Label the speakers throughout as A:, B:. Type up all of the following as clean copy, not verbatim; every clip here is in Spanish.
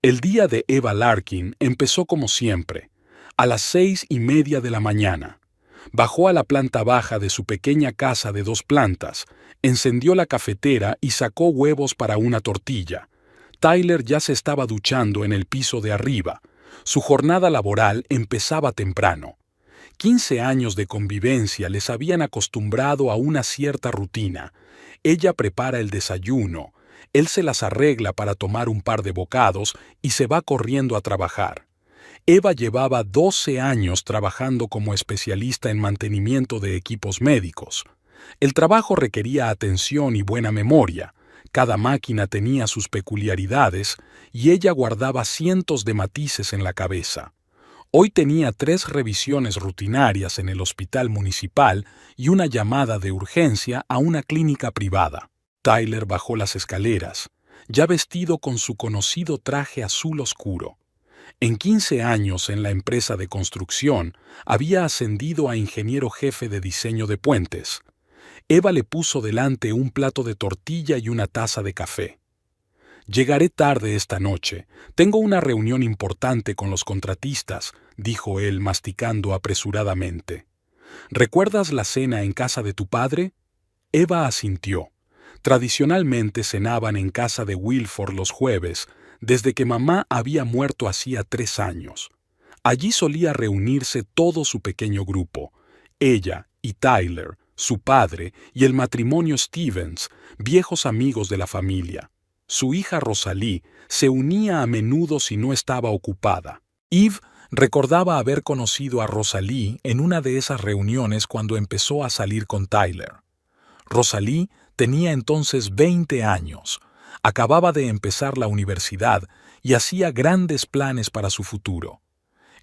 A: El día de Eva Larkin empezó como siempre, a las 6:30 de la mañana. Bajó a la planta baja de su pequeña casa de 2 plantas, encendió la cafetera y sacó huevos para una tortilla. Tyler ya se estaba duchando en el piso de arriba. Su jornada laboral empezaba temprano. 15 años de convivencia les habían acostumbrado a una cierta rutina. Ella prepara el desayuno, él se las arregla para tomar un par de bocados y se va corriendo a trabajar. Eva llevaba 12 años trabajando como especialista en mantenimiento de equipos médicos. El trabajo requería atención y buena memoria. Cada máquina tenía sus peculiaridades y ella guardaba cientos de matices en la cabeza. Hoy tenía 3 revisiones rutinarias en el hospital municipal y una llamada de urgencia a una clínica privada. Tyler bajó las escaleras, ya vestido con su conocido traje azul oscuro. En 15 años en la empresa de construcción, había ascendido a ingeniero jefe de diseño de puentes. Eva le puso delante un plato de tortilla y una taza de café. «Llegaré tarde esta noche. Tengo una reunión importante con los contratistas», dijo él masticando apresuradamente. «¿Recuerdas la cena en casa de tu padre?» Eva asintió. Tradicionalmente cenaban en casa de Wilford los jueves, desde que mamá había muerto hacía 3 años. Allí solía reunirse todo su pequeño grupo, ella y Tyler, su padre y el matrimonio Stevens, viejos amigos de la familia. Su hija Rosalie se unía a menudo si no estaba ocupada. Eve recordaba haber conocido a Rosalie en una de esas reuniones cuando empezó a salir con Tyler. Rosalie tenía entonces 20 años, acababa de empezar la universidad y hacía grandes planes para su futuro.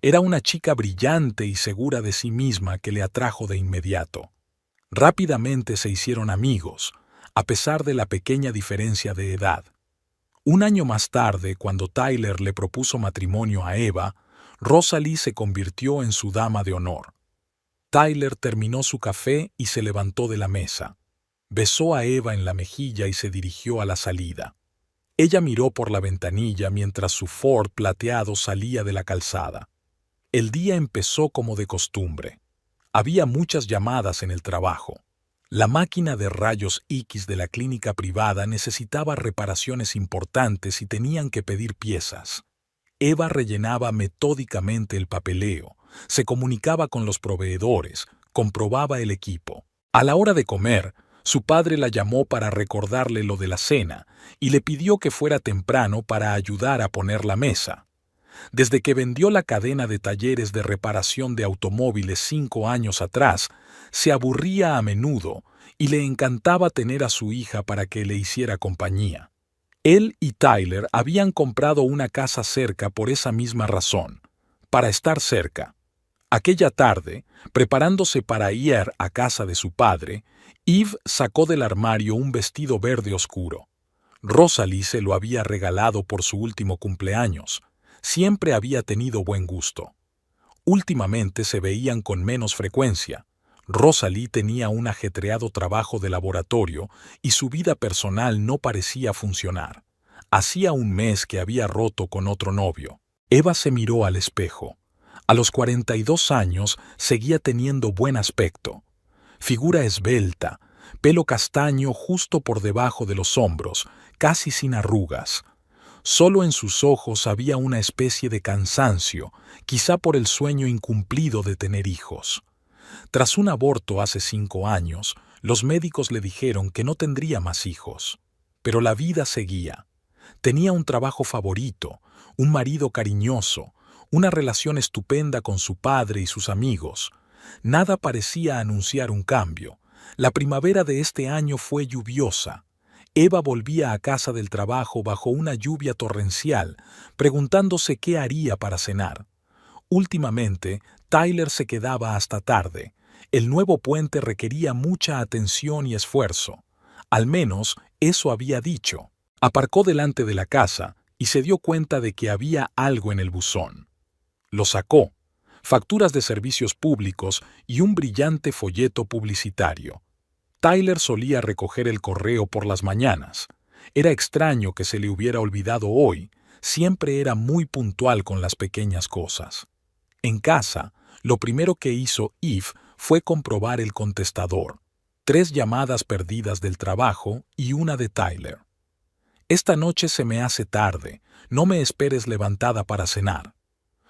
A: Era una chica brillante y segura de sí misma que le atrajo de inmediato. Rápidamente se hicieron amigos, a pesar de la pequeña diferencia de edad. Un año más tarde, cuando Tyler le propuso matrimonio a Eva, Rosalie se convirtió en su dama de honor. Tyler terminó su café y se levantó de la mesa. Besó a Eva en la mejilla y se dirigió a la salida. Ella miró por la ventanilla mientras su Ford plateado salía de la calzada. El día empezó como de costumbre. Había muchas llamadas en el trabajo. La máquina de rayos X de la clínica privada necesitaba reparaciones importantes y tenían que pedir piezas. Eva rellenaba metódicamente el papeleo, se comunicaba con los proveedores, comprobaba el equipo. A la hora de comer, su padre la llamó para recordarle lo de la cena y le pidió que fuera temprano para ayudar a poner la mesa. Desde que vendió la cadena de talleres de reparación de automóviles 5 años atrás, se aburría a menudo y le encantaba tener a su hija para que le hiciera compañía. Él y Tyler habían comprado una casa cerca por esa misma razón, para estar cerca. Aquella tarde, preparándose para ir a casa de su padre, Eve sacó del armario un vestido verde oscuro. Rosalie se lo había regalado por su último cumpleaños. Siempre había tenido buen gusto. Últimamente se veían con menos frecuencia. Rosalie tenía un ajetreado trabajo de laboratorio y su vida personal no parecía funcionar. Hacía un mes que había roto con otro novio. Eva se miró al espejo. A los 42 años seguía teniendo buen aspecto. Figura esbelta, pelo castaño justo por debajo de los hombros, casi sin arrugas. Solo en sus ojos había una especie de cansancio, quizá por el sueño incumplido de tener hijos. Tras un aborto hace 5 años, los médicos le dijeron que no tendría más hijos. Pero la vida seguía. Tenía un trabajo favorito, un marido cariñoso, una relación estupenda con su padre y sus amigos. Nada parecía anunciar un cambio. La primavera de este año fue lluviosa. Eva volvía a casa del trabajo bajo una lluvia torrencial, preguntándose qué haría para cenar. Últimamente, Tyler se quedaba hasta tarde. El nuevo puente requería mucha atención y esfuerzo. Al menos, eso había dicho. Aparcó delante de la casa y se dio cuenta de que había algo en el buzón. Lo sacó, facturas de servicios públicos y un brillante folleto publicitario. Tyler solía recoger el correo por las mañanas. Era extraño que se le hubiera olvidado hoy. Siempre era muy puntual con las pequeñas cosas. En casa, lo primero que hizo Eve fue comprobar el contestador. 3 llamadas perdidas del trabajo y una de Tyler. «Esta noche se me hace tarde, no me esperes levantada para cenar».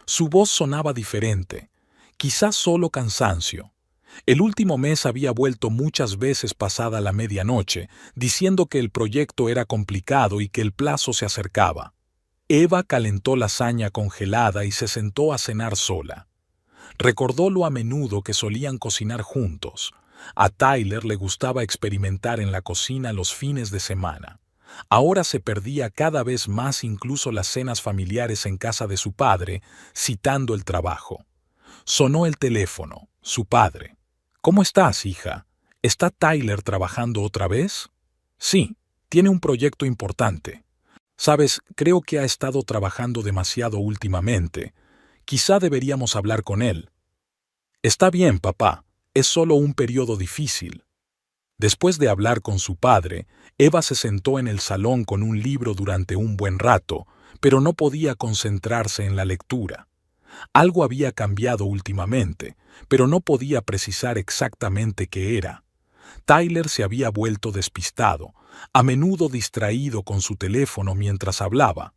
A: Su voz sonaba diferente, quizás solo cansancio. El último mes había vuelto muchas veces pasada la medianoche, diciendo que el proyecto era complicado y que el plazo se acercaba. Eva calentó lasaña congelada y se sentó a cenar sola. Recordó lo a menudo que solían cocinar juntos. A Tyler le gustaba experimentar en la cocina los fines de semana. Ahora se perdía cada vez más incluso las cenas familiares en casa de su padre, citando el trabajo. Sonó el teléfono. Su padre. «¿Cómo estás, hija? ¿Está Tyler trabajando otra vez?» «Sí, tiene un proyecto importante. Sabes, creo que ha estado trabajando demasiado últimamente. Quizá deberíamos hablar con él». «Está bien, papá. Es solo un periodo difícil». Después de hablar con su padre, Eva se sentó en el salón con un libro durante un buen rato, pero no podía concentrarse en la lectura. Algo había cambiado últimamente, pero no podía precisar exactamente qué era. Tyler se había vuelto despistado, a menudo distraído con su teléfono mientras hablaba.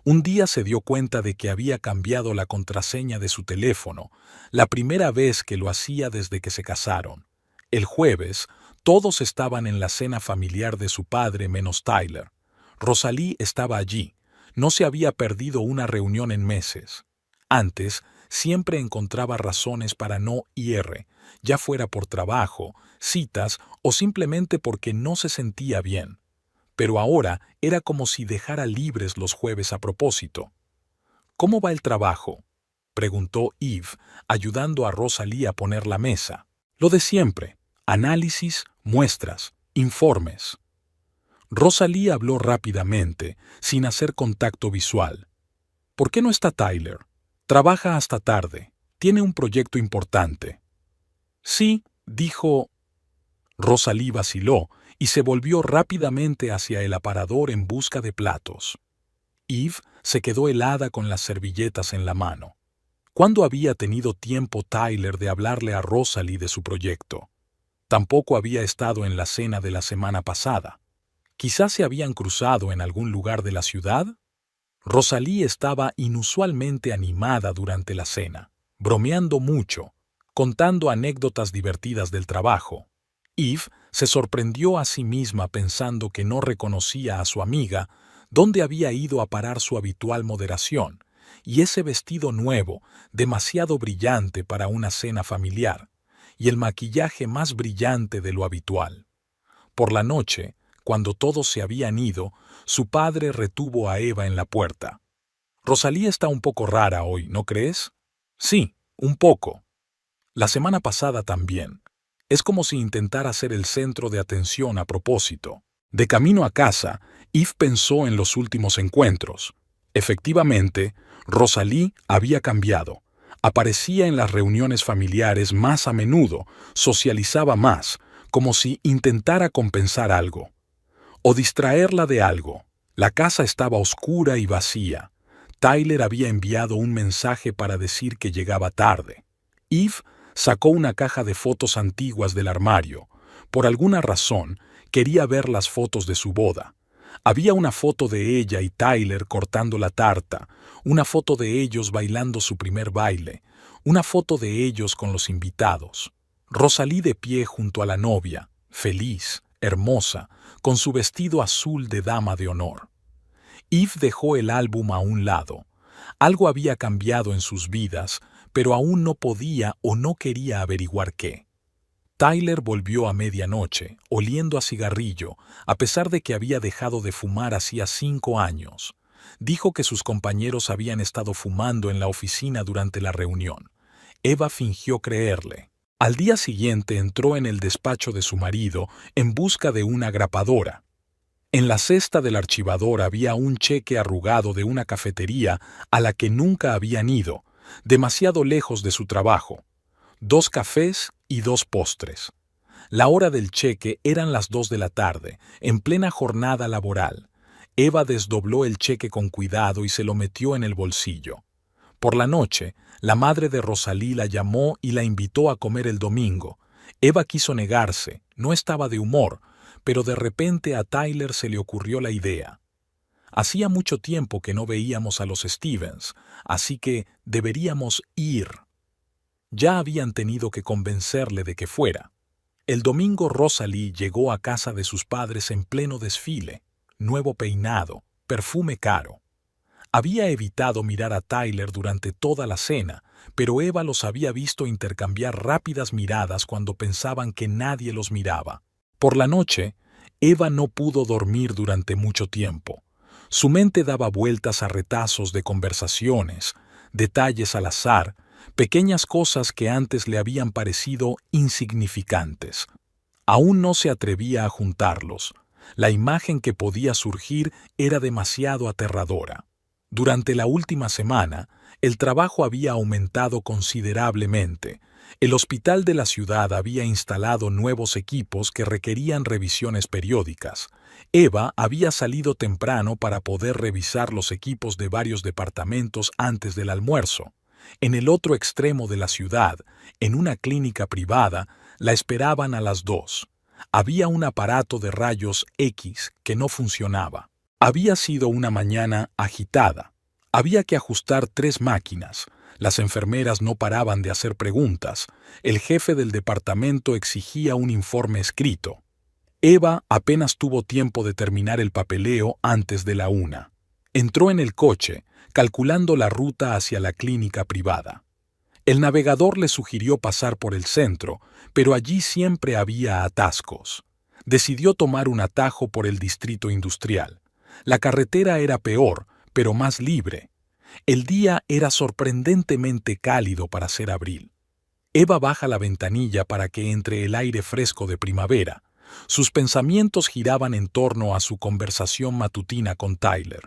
A: Un día se dio cuenta de que había cambiado la contraseña de su teléfono, la primera vez que lo hacía desde que se casaron. El jueves, todos estaban en la cena familiar de su padre menos Tyler. Rosalie estaba allí. No se había perdido una reunión en meses. Antes, siempre encontraba razones para no ir, ya fuera por trabajo, citas o simplemente porque no se sentía bien. Pero ahora era como si dejara libres los jueves a propósito. «¿Cómo va el trabajo?», preguntó Eve, ayudando a Rosalie a poner la mesa. «Lo de siempre. Análisis, muestras, informes». Rosalie habló rápidamente, sin hacer contacto visual. «¿Por qué no está Tyler? Trabaja hasta tarde. Tiene un proyecto importante». «Sí», dijo. Rosalie vaciló y se volvió rápidamente hacia el aparador en busca de platos. Eve se quedó helada con las servilletas en la mano. ¿Cuándo había tenido tiempo Tyler de hablarle a Rosalie de su proyecto? Tampoco había estado en la cena de la semana pasada. ¿Quizás se habían cruzado en algún lugar de la ciudad? Rosalie estaba inusualmente animada durante la cena, bromeando mucho, contando anécdotas divertidas del trabajo. Eve se sorprendió a sí misma pensando que no reconocía a su amiga, dónde había ido a parar su habitual moderación, y ese vestido nuevo, demasiado brillante para una cena familiar, y el maquillaje más brillante de lo habitual. Por la noche, cuando todos se habían ido, su padre retuvo a Eva en la puerta. «Rosalie está un poco rara hoy, ¿no crees?» «Sí, un poco. La semana pasada también. Es como si intentara ser el centro de atención a propósito». De camino a casa, Eve pensó en los últimos encuentros. Efectivamente, Rosalie había cambiado. Aparecía en las reuniones familiares más a menudo, socializaba más, como si intentara compensar algo. O distraerla de algo. La casa estaba oscura y vacía. Tyler había enviado un mensaje para decir que llegaba tarde. Eve sacó una caja de fotos antiguas del armario. Por alguna razón, quería ver las fotos de su boda. Había una foto de ella y Tyler cortando la tarta, una foto de ellos bailando su primer baile, una foto de ellos con los invitados. Rosalie de pie junto a la novia, feliz, hermosa, con su vestido azul de dama de honor. Eve dejó el álbum a un lado. Algo había cambiado en sus vidas, pero aún no podía o no quería averiguar qué. Tyler volvió a medianoche, oliendo a cigarrillo, a pesar de que había dejado de fumar hacía 5 años. Dijo que sus compañeros habían estado fumando en la oficina durante la reunión. Eva fingió creerle. Al día siguiente entró en el despacho de su marido en busca de una grapadora. En la cesta del archivador había un cheque arrugado de una cafetería a la que nunca habían ido, demasiado lejos de su trabajo. 2 cafés y 2 postres. La hora del cheque eran las 2 de la tarde, en plena jornada laboral.
B: Eva desdobló el cheque con cuidado y se lo metió en el bolsillo. Por la noche, la madre de Rosalí la llamó y la invitó a comer el domingo. Eva quiso negarse, no estaba de humor, pero de repente a Tyler se le ocurrió la idea. Hacía mucho tiempo que no veíamos a los Stevens, así que deberíamos ir. Ya habían tenido que convencerle de que fuera. El domingo Rosalí llegó a casa de sus padres en pleno desfile, nuevo peinado, perfume caro. Había evitado mirar a Tyler durante toda la cena, pero Eva los había visto intercambiar rápidas miradas cuando pensaban que nadie los miraba. Por la noche, Eva no pudo dormir durante mucho tiempo. Su mente daba vueltas a retazos de conversaciones, detalles al azar, pequeñas cosas que antes le habían parecido insignificantes. Aún no se atrevía a juntarlos. La imagen que podía surgir era demasiado aterradora. Durante la última semana, el trabajo había aumentado considerablemente. El hospital de la ciudad había instalado nuevos equipos que requerían revisiones periódicas. Eva había salido temprano para poder revisar los equipos de varios departamentos antes del almuerzo. En el otro extremo de la ciudad, en una clínica privada, la esperaban a las 2. Había un aparato de rayos X que no funcionaba. Había sido una mañana agitada. Había que ajustar 3 máquinas. Las enfermeras no paraban de hacer preguntas. El jefe del departamento exigía un informe escrito. Eva apenas tuvo tiempo de terminar el papeleo antes de la 1. Entró en el coche, calculando la ruta hacia la clínica privada. El navegador le sugirió pasar por el centro, pero allí siempre había atascos. Decidió tomar un atajo por el distrito industrial. La carretera era peor, pero más libre. El día era sorprendentemente cálido para ser abril. Eva baja la ventanilla para que entre el aire fresco de primavera. Sus pensamientos giraban en torno a su conversación matutina con Tyler.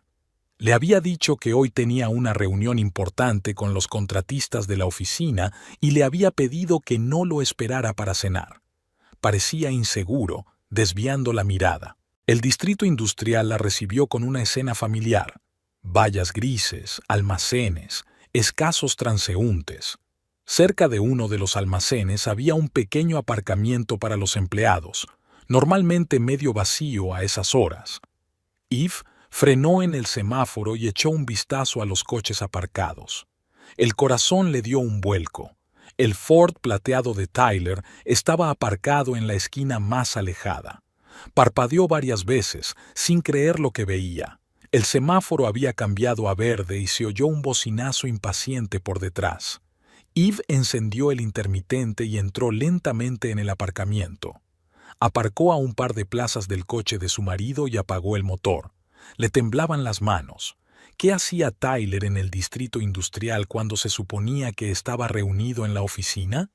B: Le había dicho que hoy tenía una reunión importante con los contratistas de la oficina y le había pedido que no lo esperara para cenar. Parecía inseguro, desviando la mirada. El distrito industrial la recibió con una escena familiar. Vallas grises, almacenes, escasos transeúntes. Cerca de uno de los almacenes había un pequeño aparcamiento para los empleados, normalmente medio vacío a esas horas. Eve frenó en el semáforo y echó un vistazo a los coches aparcados. El corazón le dio un vuelco. El Ford plateado de Tyler estaba aparcado en la esquina más alejada. Parpadeó varias veces, sin creer lo que veía. El semáforo había cambiado a verde y se oyó un bocinazo impaciente por detrás. Eve encendió el intermitente y entró lentamente en el aparcamiento. Aparcó a un par de plazas del coche de su marido y apagó el motor. Le temblaban las manos. ¿Qué hacía Tyler en el distrito industrial cuando se suponía que estaba reunido en la oficina?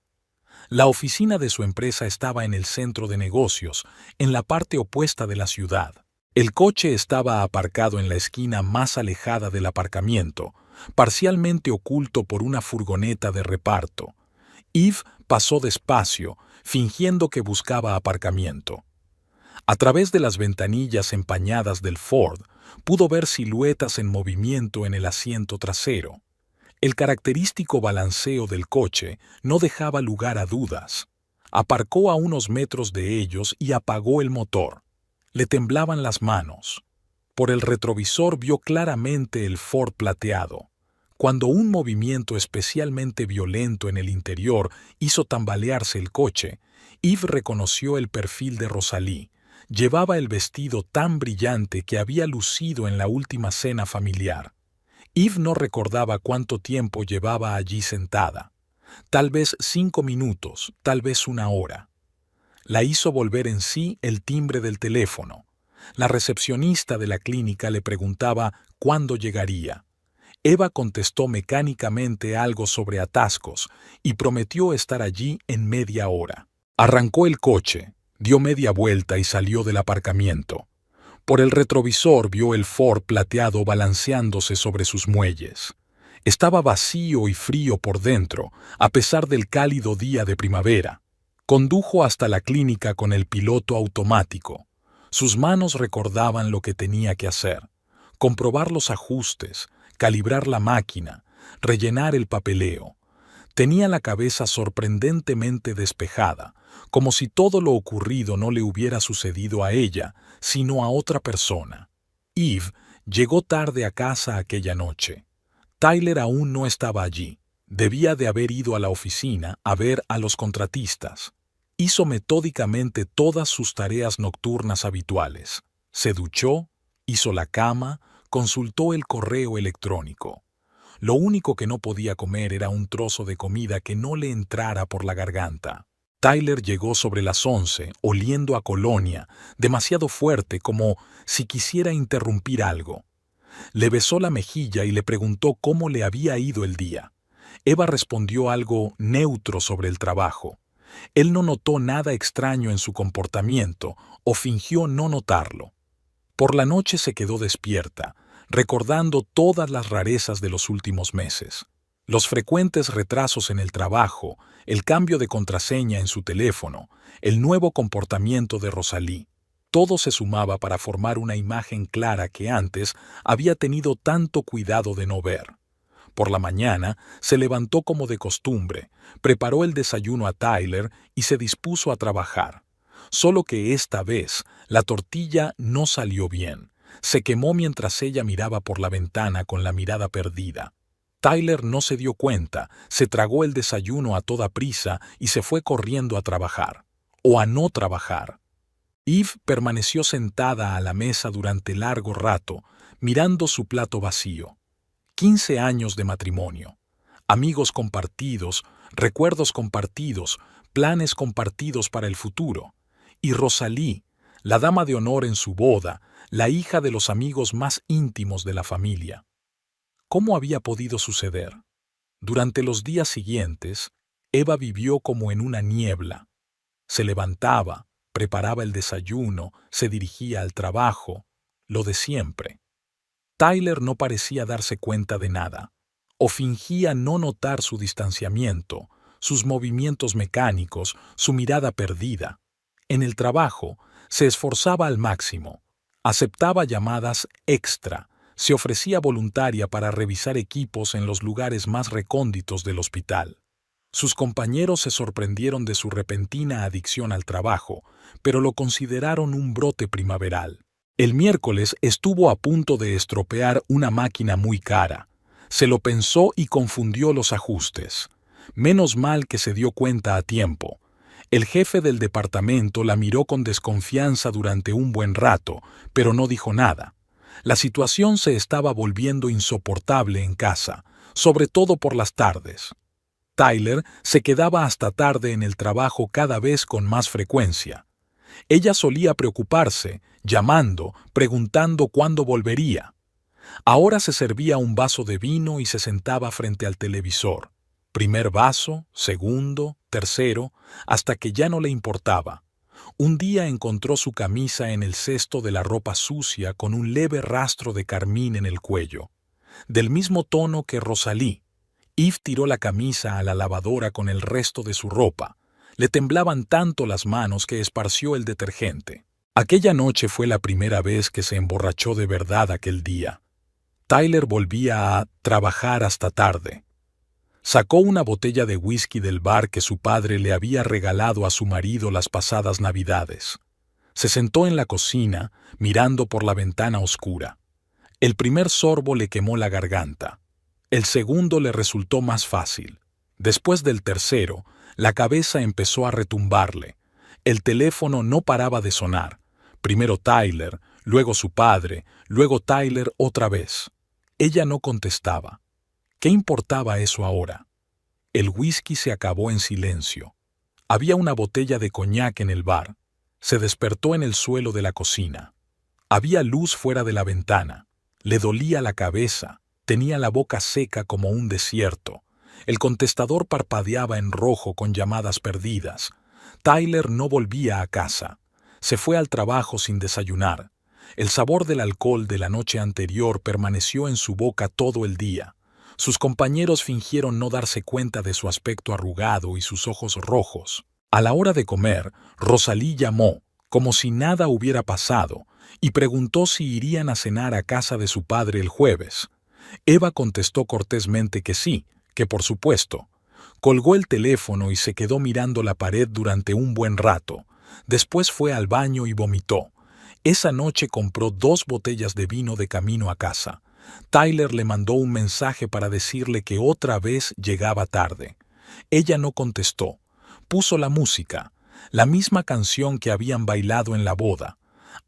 B: La oficina de su empresa estaba en el centro de negocios, en la parte opuesta de la ciudad. El coche estaba aparcado en la esquina más alejada del aparcamiento, parcialmente oculto por una furgoneta de reparto. Eve pasó despacio, fingiendo que buscaba aparcamiento. A través de las ventanillas empañadas del Ford, pudo ver siluetas en movimiento en el asiento trasero. El característico balanceo del coche no dejaba lugar a dudas. Aparcó a unos metros de ellos y apagó el motor. Le temblaban las manos. Por el retrovisor vio claramente el Ford plateado. Cuando un movimiento especialmente violento en el interior hizo tambalearse el coche, Eve reconoció el perfil de Rosalí. Llevaba el vestido tan brillante que había lucido en la última cena familiar. Eve no recordaba cuánto tiempo llevaba allí sentada. Tal vez 5 minutos, tal vez 1 hora. La hizo volver en sí el timbre del teléfono. La recepcionista de la clínica le preguntaba cuándo llegaría. Eva contestó mecánicamente algo sobre atascos y prometió estar allí en media hora. Arrancó el coche, dio media vuelta y salió del aparcamiento. Por el retrovisor vio el Ford plateado balanceándose sobre sus muelles. Estaba vacío y frío por dentro, a pesar del cálido día de primavera. Condujo hasta la clínica con el piloto automático. Sus manos recordaban lo que tenía que hacer: comprobar los ajustes, calibrar la máquina, rellenar el papeleo. Tenía la cabeza sorprendentemente despejada, como si todo lo ocurrido no le hubiera sucedido a ella, sino a otra persona. Eve llegó tarde a casa aquella noche. Tyler aún no estaba allí. Debía de haber ido a la oficina a ver a los contratistas. Hizo metódicamente todas sus tareas nocturnas habituales. Se duchó, hizo la cama, consultó el correo electrónico. Lo único que no podía comer era un trozo de comida que no le entrara por la garganta. Tyler llegó sobre las 11, oliendo a colonia, demasiado fuerte, como si quisiera interrumpir algo. Le besó la mejilla y le preguntó cómo le había ido el día. Eva respondió algo neutro sobre el trabajo. Él no notó nada extraño en su comportamiento o fingió no notarlo. Por la noche se quedó despierta, recordando todas las rarezas de los últimos meses. Los frecuentes retrasos en el trabajo, el cambio de contraseña en su teléfono, el nuevo comportamiento de Rosalie. Todo se sumaba para formar una imagen clara que antes había tenido tanto cuidado de no ver. Por la mañana se levantó como de costumbre, preparó el desayuno a Tyler y se dispuso a trabajar. Solo que esta vez la tortilla no salió bien. Se quemó mientras ella miraba por la ventana con la mirada perdida. Tyler no se dio cuenta, se tragó el desayuno a toda prisa y se fue corriendo a trabajar. O a no trabajar. Eve permaneció sentada a la mesa durante largo rato, mirando su plato vacío. 15 años de matrimonio. Amigos compartidos, recuerdos compartidos, planes compartidos para el futuro. Y Rosalie, la dama de honor en su boda, la hija de los amigos más íntimos de la familia. ¿Cómo había podido suceder? Durante los días siguientes, Eva vivió como en una niebla. Se levantaba, preparaba el desayuno, se dirigía al trabajo, lo de siempre. Tyler no parecía darse cuenta de nada, o fingía no notar su distanciamiento, sus movimientos mecánicos, su mirada perdida. En el trabajo, se esforzaba al máximo, aceptaba llamadas extra, se ofrecía voluntaria para revisar equipos en los lugares más recónditos del hospital. Sus compañeros se sorprendieron de su repentina adicción al trabajo, pero lo consideraron un brote primaveral. El miércoles estuvo a punto de estropear una máquina muy cara. Se lo pensó y confundió los ajustes. Menos mal que se dio cuenta a tiempo. El jefe del departamento la miró con desconfianza durante un buen rato, pero no dijo nada. La situación se estaba volviendo insoportable en casa, sobre todo por las tardes. Tyler se quedaba hasta tarde en el trabajo cada vez con más frecuencia. Ella solía preocuparse, llamando, preguntando cuándo volvería. Ahora se servía un vaso de vino y se sentaba frente al televisor. Primer vaso, segundo, tercero, hasta que ya no le importaba. Un día encontró su camisa en el cesto de la ropa sucia con un leve rastro de carmín en el cuello. Del mismo tono que Rosalie. Eve tiró la camisa a la lavadora con el resto de su ropa. Le temblaban tanto las manos que esparció el detergente. Aquella noche fue la primera vez que se emborrachó de verdad aquel día. Tyler volvía a trabajar hasta tarde. Sacó una botella de whisky del bar que su padre le había regalado a su marido las pasadas Navidades. Se sentó en la cocina, mirando por la ventana oscura. El primer sorbo le quemó la garganta. El segundo le resultó más fácil. Después del tercero, la cabeza empezó a retumbarle. El teléfono no paraba de sonar. Primero Tyler, luego su padre, luego Tyler otra vez. Ella no contestaba. ¿Qué importaba eso ahora? El whisky se acabó en silencio. Había una botella de coñac en el bar. Se despertó en el suelo de la cocina. Había luz fuera de la ventana. Le dolía la cabeza. Tenía la boca seca como un desierto. El contestador parpadeaba en rojo con llamadas perdidas. Tyler no volvía a casa. Se fue al trabajo sin desayunar. El sabor del alcohol de la noche anterior permaneció en su boca todo el día. Sus compañeros fingieron no darse cuenta de su aspecto arrugado y sus ojos rojos. A la hora de comer, Rosalie llamó, como si nada hubiera pasado, y preguntó si irían a cenar a casa de su padre el jueves. Eva contestó cortésmente que sí, que por supuesto. Colgó el teléfono y se quedó mirando la pared durante un buen rato. Después fue al baño y vomitó. Esa noche compró 2 botellas de vino de camino a casa. Tyler le mandó un mensaje para decirle que otra vez llegaba tarde. Ella no contestó. Puso la música, la misma canción que habían bailado en la boda.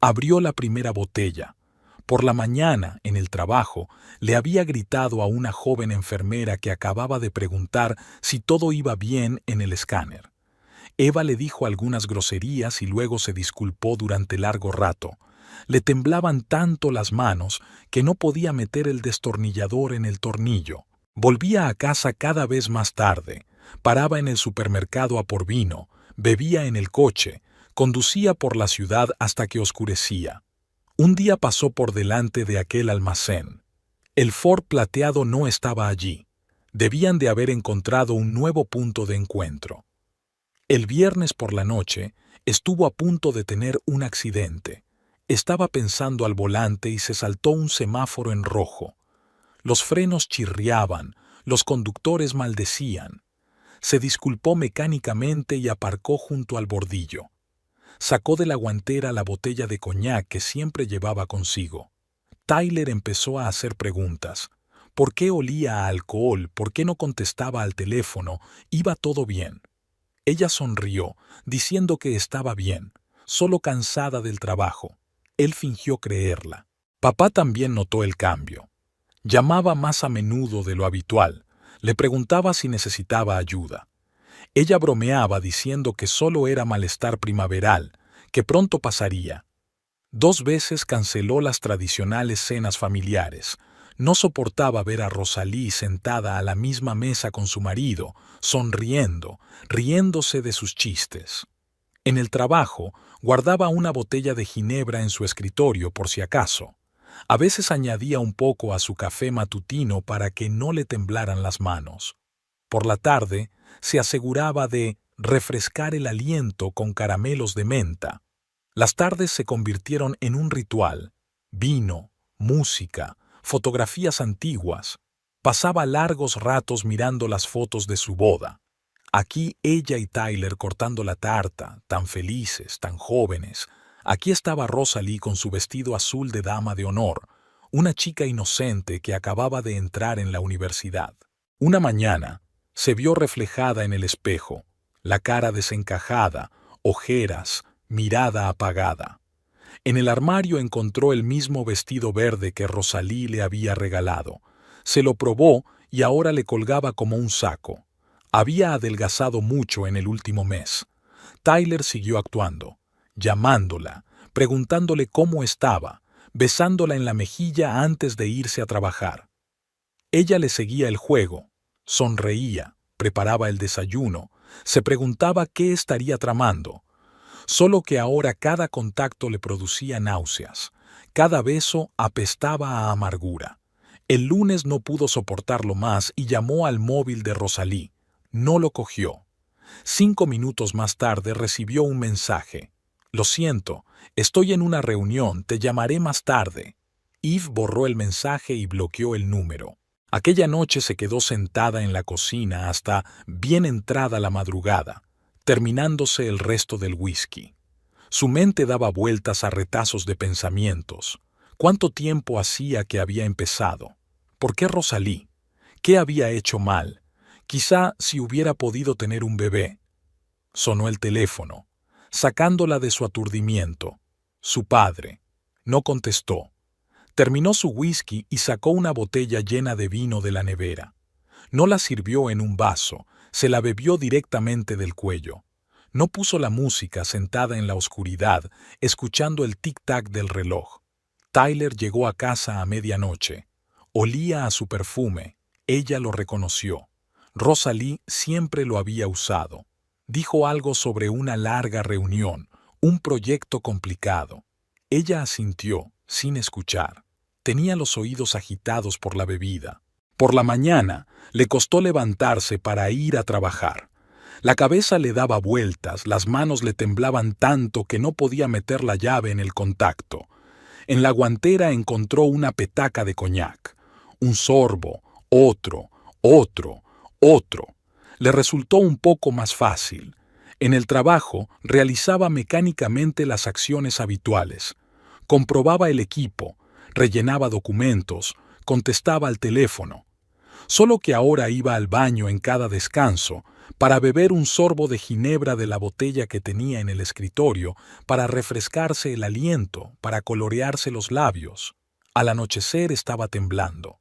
B: Abrió la primera botella. Por la mañana, en el trabajo, le había gritado a una joven enfermera que acababa de preguntar si todo iba bien en el escáner. Eva le dijo algunas groserías y luego se disculpó durante largo rato. Le temblaban tanto las manos que no podía meter el destornillador en el tornillo. Volvía a casa cada vez más tarde. Paraba en el supermercado a por vino, bebía en el coche, conducía por la ciudad hasta que oscurecía. Un día pasó por delante de aquel almacén. El Ford plateado no estaba allí. Debían de haber encontrado un nuevo punto de encuentro. El viernes por la noche estuvo a punto de tener un accidente. Estaba pensando al volante y se saltó un semáforo en rojo. Los frenos chirriaban, los conductores maldecían. Se disculpó mecánicamente y aparcó junto al bordillo. Sacó de la guantera la botella de coñac que siempre llevaba consigo. Tyler empezó a hacer preguntas. ¿Por qué olía a alcohol? ¿Por qué no contestaba al teléfono? ¿Iba todo bien? Ella sonrió, diciendo que estaba bien, solo cansada del trabajo. Él fingió creerla. Papá también notó el cambio. Llamaba más a menudo de lo habitual. Le preguntaba si necesitaba ayuda. Ella bromeaba diciendo que solo era malestar primaveral, que pronto pasaría. 2 veces canceló las tradicionales cenas familiares. No soportaba ver a Rosalie sentada a la misma mesa con su marido, sonriendo, riéndose de sus chistes. En el trabajo, guardaba una botella de ginebra en su escritorio por si acaso. A veces añadía un poco a su café matutino para que no le temblaran las manos. Por la tarde, se aseguraba de refrescar el aliento con caramelos de menta. Las tardes se convirtieron en un ritual. Vino, música, fotografías antiguas. Pasaba largos ratos mirando las fotos de su boda. Aquí ella y Tyler cortando la tarta, tan felices, tan jóvenes. Aquí estaba Rosalie con su vestido azul de dama de honor, una chica inocente que acababa de entrar en la universidad. Una mañana, se vio reflejada en el espejo, la cara desencajada, ojeras, mirada apagada. En el armario encontró el mismo vestido verde que Rosalie le había regalado. Se lo probó y ahora le colgaba como un saco. Había adelgazado mucho en el último mes. Tyler siguió actuando, llamándola, preguntándole cómo estaba, besándola en la mejilla antes de irse a trabajar. Ella le seguía el juego. Sonreía, preparaba el desayuno, se preguntaba qué estaría tramando. Solo que ahora cada contacto le producía náuseas, cada beso apestaba a amargura. El lunes no pudo soportarlo más y llamó al móvil de Rosalie. No lo cogió. 5 minutos más tarde recibió un mensaje. «Lo siento, estoy en una reunión, te llamaré más tarde». Eve borró el mensaje y bloqueó el número. Aquella noche se quedó sentada en la cocina hasta bien entrada la madrugada, terminándose el resto del whisky. Su mente daba vueltas a retazos de pensamientos. ¿Cuánto tiempo hacía que había empezado? ¿Por qué Rosalie? ¿Qué había hecho mal? Quizá si hubiera podido tener un bebé. Sonó el teléfono, sacándola de su aturdimiento. Su padre. No contestó. Terminó su whisky y sacó una botella llena de vino de la nevera. No la sirvió en un vaso, se la bebió directamente del cuello. No puso la música sentada en la oscuridad, escuchando el tic-tac del reloj. Tyler llegó a casa a medianoche. Olía a su perfume. Ella lo reconoció. Rosalie siempre lo había usado. Dijo algo sobre una larga reunión, un proyecto complicado. Ella asintió, sin escuchar. Tenía los oídos agitados por la bebida. Por la mañana, le costó levantarse para ir a trabajar. La cabeza le daba vueltas, las manos le temblaban tanto que no podía meter la llave en el contacto. En la guantera encontró una petaca de coñac. Un sorbo, otro, otro, otro. Le resultó un poco más fácil. En el trabajo realizaba mecánicamente las acciones habituales. Comprobaba el equipo, rellenaba documentos, contestaba al teléfono. Solo que ahora iba al baño en cada descanso para beber un sorbo de ginebra de la botella que tenía en el escritorio, para refrescarse el aliento, para colorearse los labios. Al anochecer estaba temblando.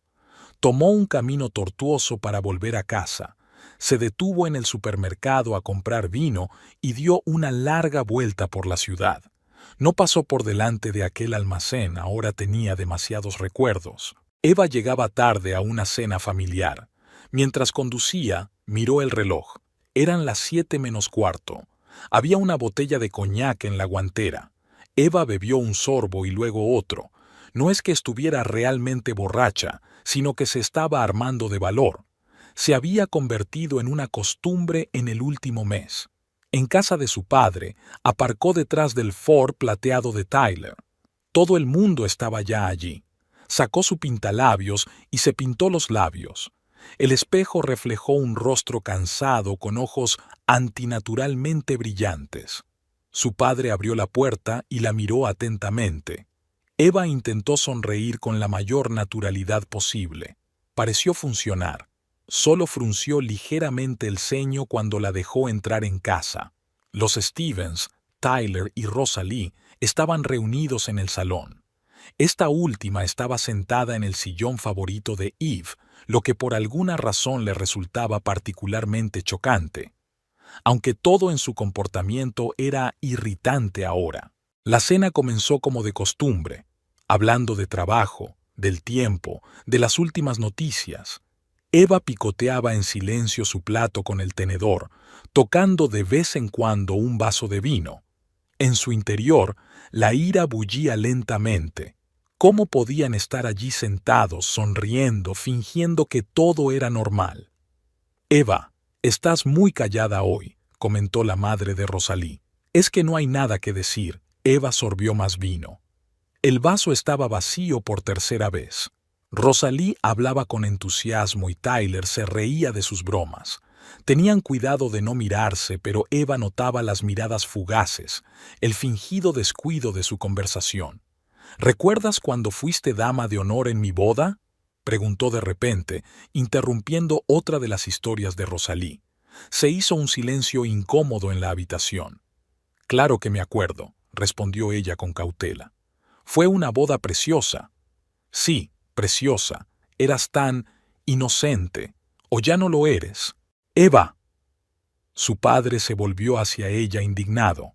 B: Tomó un camino tortuoso para volver a casa. Se detuvo en el supermercado a comprar vino y dio una larga vuelta por la ciudad. No pasó por delante de aquel almacén, ahora tenía demasiados recuerdos. Eva llegaba tarde a una cena familiar. Mientras conducía, miró el reloj. Eran las 7 menos cuarto. Había una botella de coñac en la guantera. Eva bebió un sorbo y luego otro. No es que estuviera realmente borracha, sino que se estaba armando de valor. Se había convertido en una costumbre en el último mes. En casa de su padre, aparcó detrás del Ford plateado de Tyler. Todo el mundo estaba ya allí. Sacó su pintalabios y se pintó los labios. El espejo reflejó un rostro cansado con ojos antinaturalmente brillantes. Su padre abrió la puerta y la miró atentamente. Eva intentó sonreír con la mayor naturalidad posible. Pareció funcionar. Solo frunció ligeramente el ceño cuando la dejó entrar en casa. Los Stevens, Tyler y Rosalie estaban reunidos en el salón. Esta última estaba sentada en el sillón favorito de Eve, lo que por alguna razón le resultaba particularmente chocante, aunque todo en su comportamiento era irritante ahora. La cena comenzó como de costumbre, hablando de trabajo, del tiempo, de las últimas noticias. Eva picoteaba en silencio su plato con el tenedor, tocando de vez en cuando un vaso de vino. En su interior, la ira bullía lentamente. ¿Cómo podían estar allí sentados, sonriendo, fingiendo que todo era normal? Eva, estás muy callada hoy, comentó la madre de Rosalie. Es que no hay nada que decir. Eva sorbió más vino. El vaso estaba vacío por tercera vez. Rosalie hablaba con entusiasmo y Tyler se reía de sus bromas. Tenían cuidado de no mirarse, pero Eva notaba las miradas fugaces, el fingido descuido de su conversación. ¿Recuerdas cuando fuiste dama de honor en mi boda?, preguntó de repente, interrumpiendo otra de las historias de Rosalie. Se hizo un silencio incómodo en la habitación. Claro que me acuerdo, respondió ella con cautela. Fue una boda preciosa. Sí, preciosa. Eras tan inocente. ¿O ya no lo eres? Eva. Su padre se volvió hacia ella indignado.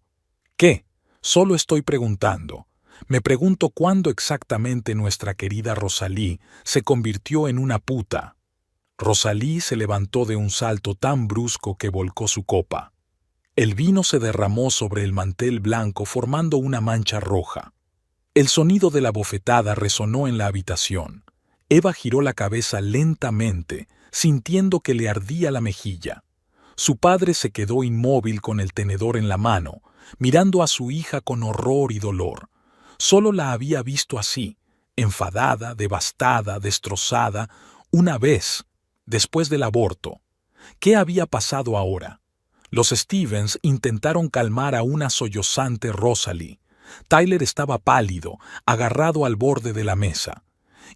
B: ¿Qué? Solo estoy preguntando. Me pregunto cuándo exactamente nuestra querida Rosalie se convirtió en una puta. Rosalie se levantó de un salto tan brusco que volcó su copa. El vino se derramó sobre el mantel blanco formando una mancha roja. El sonido de la bofetada resonó en la habitación. Eva giró la cabeza lentamente, sintiendo que le ardía la mejilla. Su padre se quedó inmóvil con el tenedor en la mano, mirando a su hija con horror y dolor. Solo la había visto así, enfadada, devastada, destrozada, una vez, después del aborto. ¿Qué había pasado ahora? Los Stevens intentaron calmar a una sollozante Rosalie. Tyler estaba pálido, agarrado al borde de la mesa.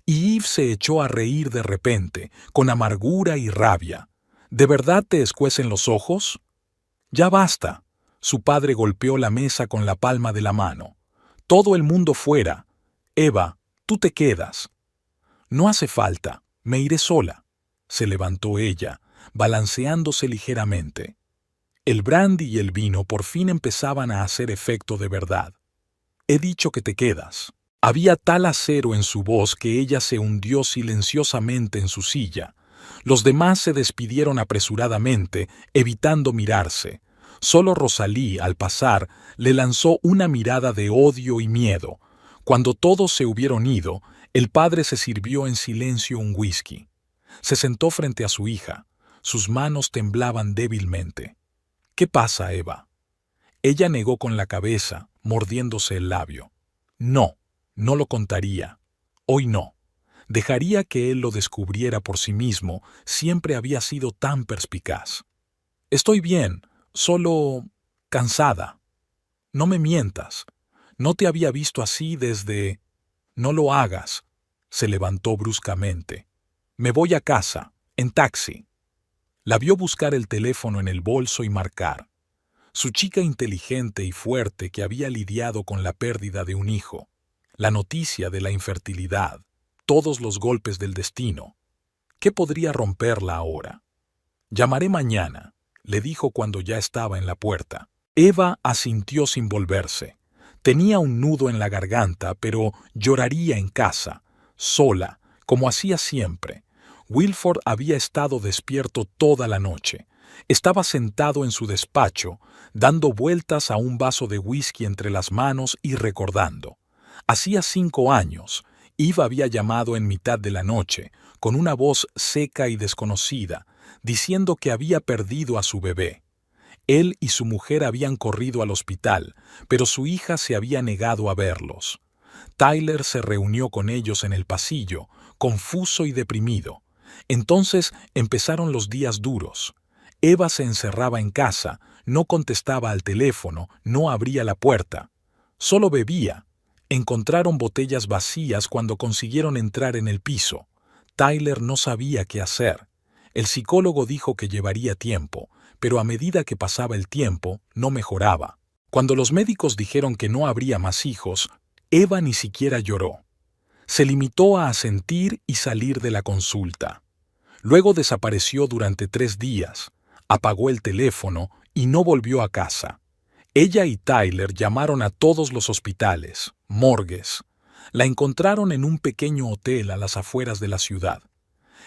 B: Y Eve se echó a reír de repente, con amargura y rabia. ¿De verdad te escuecen los ojos? Ya basta. Su padre golpeó la mesa con la palma de la mano. Todo el mundo fuera. Eva, tú te quedas. No hace falta, me iré sola. Se levantó ella, balanceándose ligeramente. El brandy y el vino por fin empezaban a hacer efecto de verdad. He dicho que te quedas. Había tal acero en su voz que ella se hundió silenciosamente en su silla. Los demás se despidieron apresuradamente, evitando mirarse. Solo Rosalie, al pasar, le lanzó una mirada de odio y miedo. Cuando todos se hubieron ido, el padre se sirvió en silencio un whisky. Se sentó frente a su hija. Sus manos temblaban débilmente. ¿Qué pasa, Eva? Ella negó con la cabeza, mordiéndose el labio. No, no lo contaría. Hoy no. Dejaría que él lo descubriera por sí mismo. Siempre había sido tan perspicaz. Estoy bien, solo cansada. No me mientas. No te había visto así desde... No lo hagas. Se levantó bruscamente. Me voy a casa, en taxi. La vio buscar el teléfono en el bolso y marcar. Su chica inteligente y fuerte que había lidiado con la pérdida de un hijo, la noticia de la infertilidad, todos los golpes del destino. ¿Qué podría romperla ahora? Llamaré mañana, le dijo cuando ya estaba en la puerta. Eva asintió sin volverse. Tenía un nudo en la garganta, pero lloraría en casa, sola, como hacía siempre. Wilford había estado despierto toda la noche. Estaba sentado en su despacho, dando vueltas a un vaso de whisky entre las manos y recordando. Hacía 5 años, Eve había llamado en mitad de la noche, con una voz seca y desconocida, diciendo que había perdido a su bebé. Él y su mujer habían corrido al hospital, pero su hija se había negado a verlos. Tyler se reunió con ellos en el pasillo, confuso y deprimido. Entonces empezaron los días duros. Eva se encerraba en casa, no contestaba al teléfono, no abría la puerta. Solo bebía. Encontraron botellas vacías cuando consiguieron entrar en el piso. Tyler no sabía qué hacer. El psicólogo dijo que llevaría tiempo, pero a medida que pasaba el tiempo, no mejoraba. Cuando los médicos dijeron que no habría más hijos, Eva ni siquiera lloró. Se limitó a asentir y salir de la consulta. Luego desapareció durante 3 días, apagó el teléfono y no volvió a casa. Ella y Tyler llamaron a todos los hospitales, morgues. La encontraron en un pequeño hotel a las afueras de la ciudad.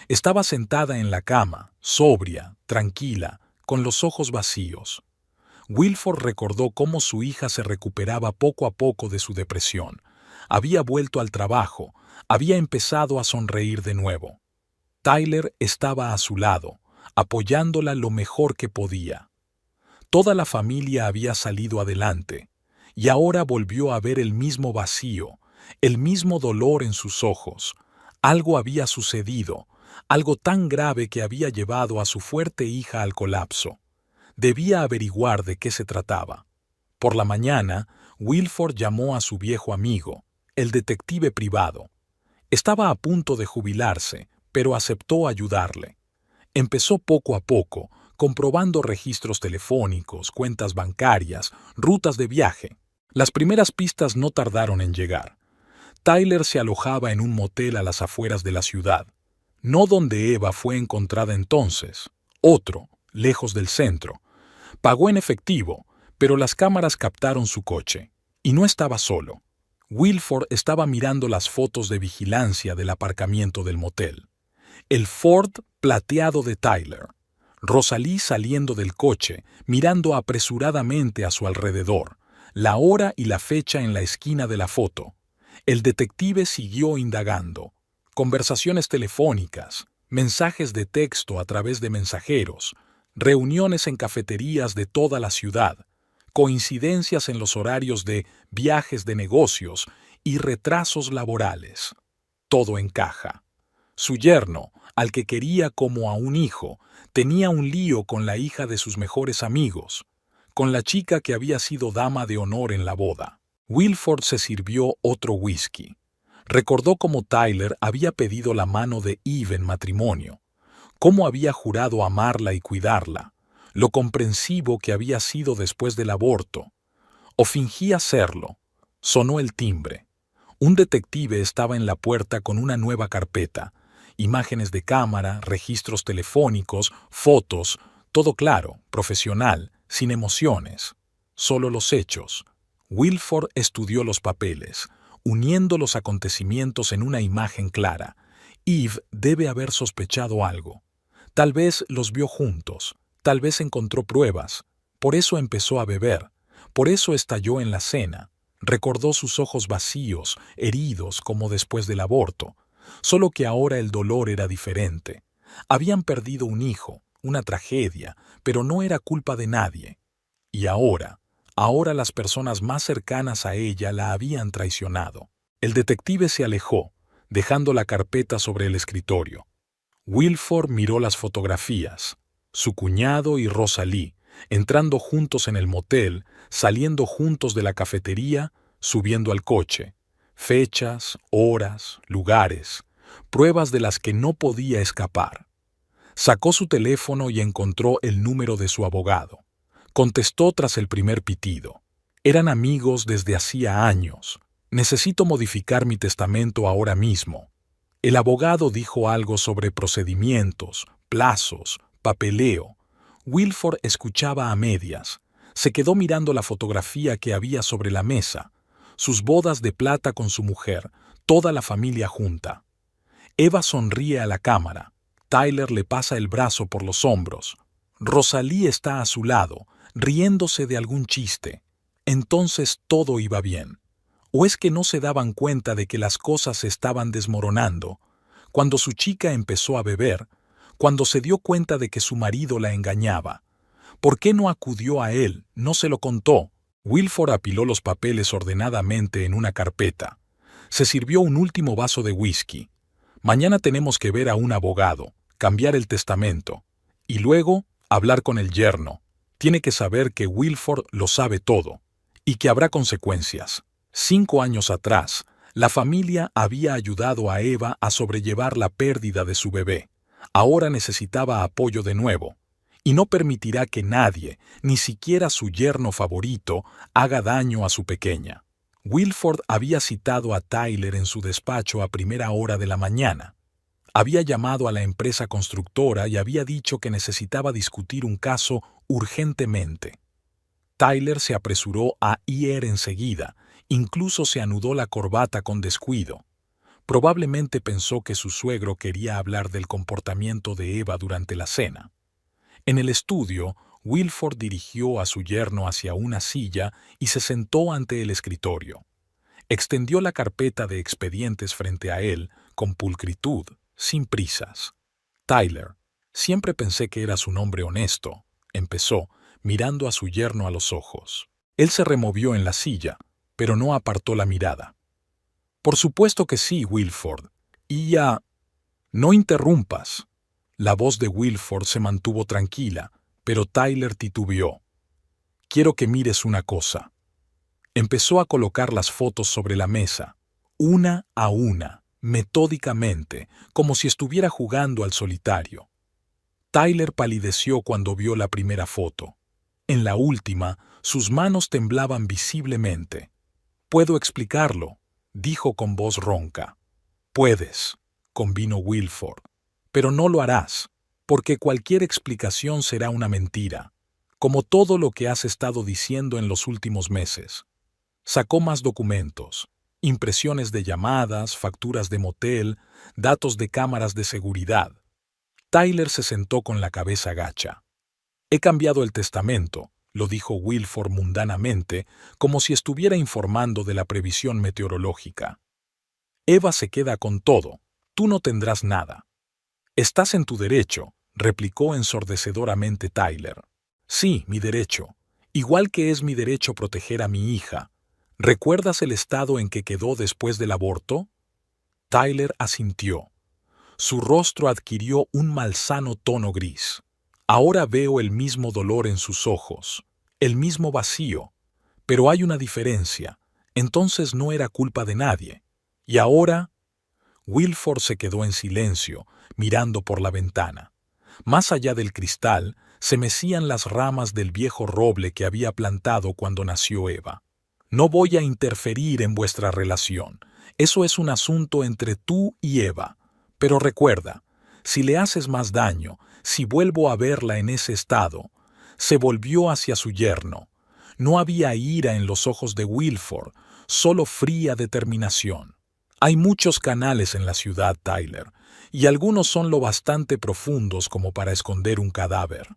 B: Estaba sentada en la cama, sobria, tranquila, con los ojos vacíos. Wilford recordó cómo su hija se recuperaba poco a poco de su depresión. Había vuelto al trabajo, había empezado a sonreír de nuevo. Tyler estaba a su lado, apoyándola lo mejor que podía. Toda la familia había salido adelante, y ahora volvió a ver el mismo vacío, el mismo dolor en sus ojos. Algo había sucedido, algo tan grave que había llevado a su fuerte hija al colapso. Debía averiguar de qué se trataba. Por la mañana, Wilford llamó a su viejo amigo, el detective privado. Estaba a punto de jubilarse, pero aceptó ayudarle. Empezó poco a poco, comprobando registros telefónicos, cuentas bancarias, rutas de viaje. Las primeras pistas no tardaron en llegar. Tyler se alojaba en un motel a las afueras de la ciudad. No donde Eva fue encontrada entonces, otro, lejos del centro. Pagó en efectivo, pero las cámaras captaron su coche. Y no estaba solo. Wilford estaba mirando las fotos de vigilancia del aparcamiento del motel. El Ford plateado de Tyler. Rosalie saliendo del coche, mirando apresuradamente a su alrededor, la hora y la fecha en la esquina de la foto. El detective siguió indagando. Conversaciones telefónicas, mensajes de texto a través de mensajeros, reuniones en cafeterías de toda la ciudad, coincidencias en los horarios de viajes de negocios y retrasos laborales. Todo encaja. Su yerno, al que quería como a un hijo, tenía un lío con la hija de sus mejores amigos, con la chica que había sido dama de honor en la boda. Wilford se sirvió otro whisky. Recordó cómo Tyler había pedido la mano de Eve en matrimonio, cómo había jurado amarla y cuidarla, lo comprensivo que había sido después del aborto. O fingía serlo. Sonó el timbre. Un detective estaba en la puerta con una nueva carpeta. Imágenes de cámara, registros telefónicos, fotos, todo claro, profesional, sin emociones. Solo los hechos. Wilford estudió los papeles, uniendo los acontecimientos en una imagen clara. Eve debe haber sospechado algo. Tal vez los vio juntos, tal vez encontró pruebas. Por eso empezó a beber, por eso estalló en la cena. Recordó sus ojos vacíos, heridos como después del aborto. Solo que ahora el dolor era diferente. Habían perdido un hijo, una tragedia, pero no era culpa de nadie. Y ahora las personas más cercanas a ella la habían traicionado. El detective se alejó, dejando la carpeta sobre el escritorio. Wilford miró las fotografías. Su cuñado y Rosalie, entrando juntos en el motel, saliendo juntos de la cafetería, subiendo al coche. Fechas, horas, lugares, pruebas de las que no podía escapar. Sacó su teléfono y encontró el número de su abogado. Contestó tras el primer pitido. Eran amigos desde hacía años. Necesito modificar mi testamento ahora mismo. El abogado dijo algo sobre procedimientos, plazos, papeleo. Wilford escuchaba a medias. Se quedó mirando la fotografía que había sobre la mesa. Sus bodas de plata con su mujer, toda la familia junta. Eva sonríe a la cámara. Tyler le pasa el brazo por los hombros. Rosalie está a su lado, riéndose de algún chiste. Entonces todo iba bien. ¿O es que no se daban cuenta de que las cosas se estaban desmoronando? Cuando su chica empezó a beber, cuando se dio cuenta de que su marido la engañaba. ¿Por qué no acudió a él? No se lo contó. Wilford apiló los papeles ordenadamente en una carpeta. Se sirvió un último vaso de whisky. Mañana tenemos que ver a un abogado, cambiar el testamento. Y luego, hablar con el yerno. Tiene que saber que Wilford lo sabe todo. Y que habrá consecuencias. 5 años atrás, la familia había ayudado a Eva a sobrellevar la pérdida de su bebé. Ahora necesitaba apoyo de nuevo. Y no permitirá que nadie, ni siquiera su yerno favorito, haga daño a su pequeña. Wilford había citado a Tyler en su despacho a primera hora de la mañana. Había llamado a la empresa constructora y había dicho que necesitaba discutir un caso urgentemente. Tyler se apresuró a ir enseguida, incluso se anudó la corbata con descuido. Probablemente pensó que su suegro quería hablar del comportamiento de Eva durante la cena. En el estudio, Wilford dirigió a su yerno hacia una silla y se sentó ante el escritorio. Extendió la carpeta de expedientes frente a él, con pulcritud, sin prisas. Tyler, siempre pensé que eras un hombre honesto, empezó, mirando a su yerno a los ojos. Él se removió en la silla, pero no apartó la mirada. Por supuesto que sí, Wilford. Y ya... No interrumpas. La voz de Wilford se mantuvo tranquila, pero Tyler titubeó. Quiero que mires una cosa. Empezó a colocar las fotos sobre la mesa, una a una, metódicamente, como si estuviera jugando al solitario. Tyler palideció cuando vio la primera foto. En la última, sus manos temblaban visiblemente. «Puedo explicarlo», dijo con voz ronca. «Puedes», convino Wilford. «Pero no lo harás, porque cualquier explicación será una mentira, como todo lo que has estado diciendo en los últimos meses». Sacó más documentos, impresiones de llamadas, facturas de motel, datos de cámaras de seguridad. Tyler se sentó con la cabeza gacha. «He cambiado el testamento», lo dijo Wilford mundanamente, como si estuviera informando de la previsión meteorológica. «Eva se queda con todo. Tú no tendrás nada». «Estás en tu derecho», replicó ensordecedoramente Tyler. «Sí, mi derecho. Igual que es mi derecho proteger a mi hija. ¿Recuerdas el estado en que quedó después del aborto?» Tyler asintió. Su rostro adquirió un malsano tono gris. «Ahora veo el mismo dolor en sus ojos, el mismo vacío. Pero hay una diferencia. Entonces no era culpa de nadie. Y ahora...» Wilford se quedó en silencio, mirando por la ventana. Más allá del cristal, se mecían las ramas del viejo roble que había plantado cuando nació Eva. «No voy a interferir en vuestra relación. Eso es un asunto entre tú y Eva. Pero recuerda, si le haces más daño, si vuelvo a verla en ese estado». Se volvió hacia su yerno. No había ira en los ojos de Wilford, solo fría determinación. «Hay muchos canales en la ciudad, Tyler, y algunos son lo bastante profundos como para esconder un cadáver».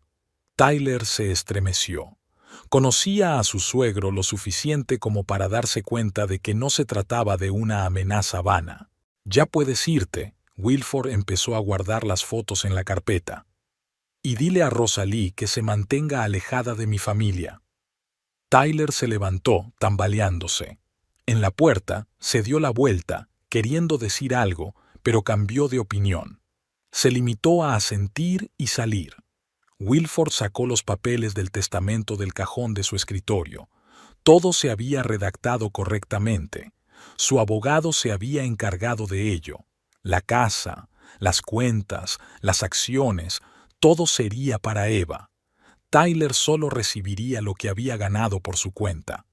B: Tyler se estremeció. Conocía a su suegro lo suficiente como para darse cuenta de que no se trataba de una amenaza vana. «Ya puedes irte», Wilford empezó a guardar las fotos en la carpeta. Y dile a Rosalie que se mantenga alejada de mi familia. Tyler se levantó, tambaleándose. En la puerta, se dio la vuelta, queriendo decir algo, pero cambió de opinión. Se limitó a asentir y salir. Wilford sacó los papeles del testamento del cajón de su escritorio. Todo se había redactado correctamente. Su abogado se había encargado de ello. La casa, las cuentas, las acciones, todo sería para Eva. Tyler solo recibiría lo que había ganado por su cuenta.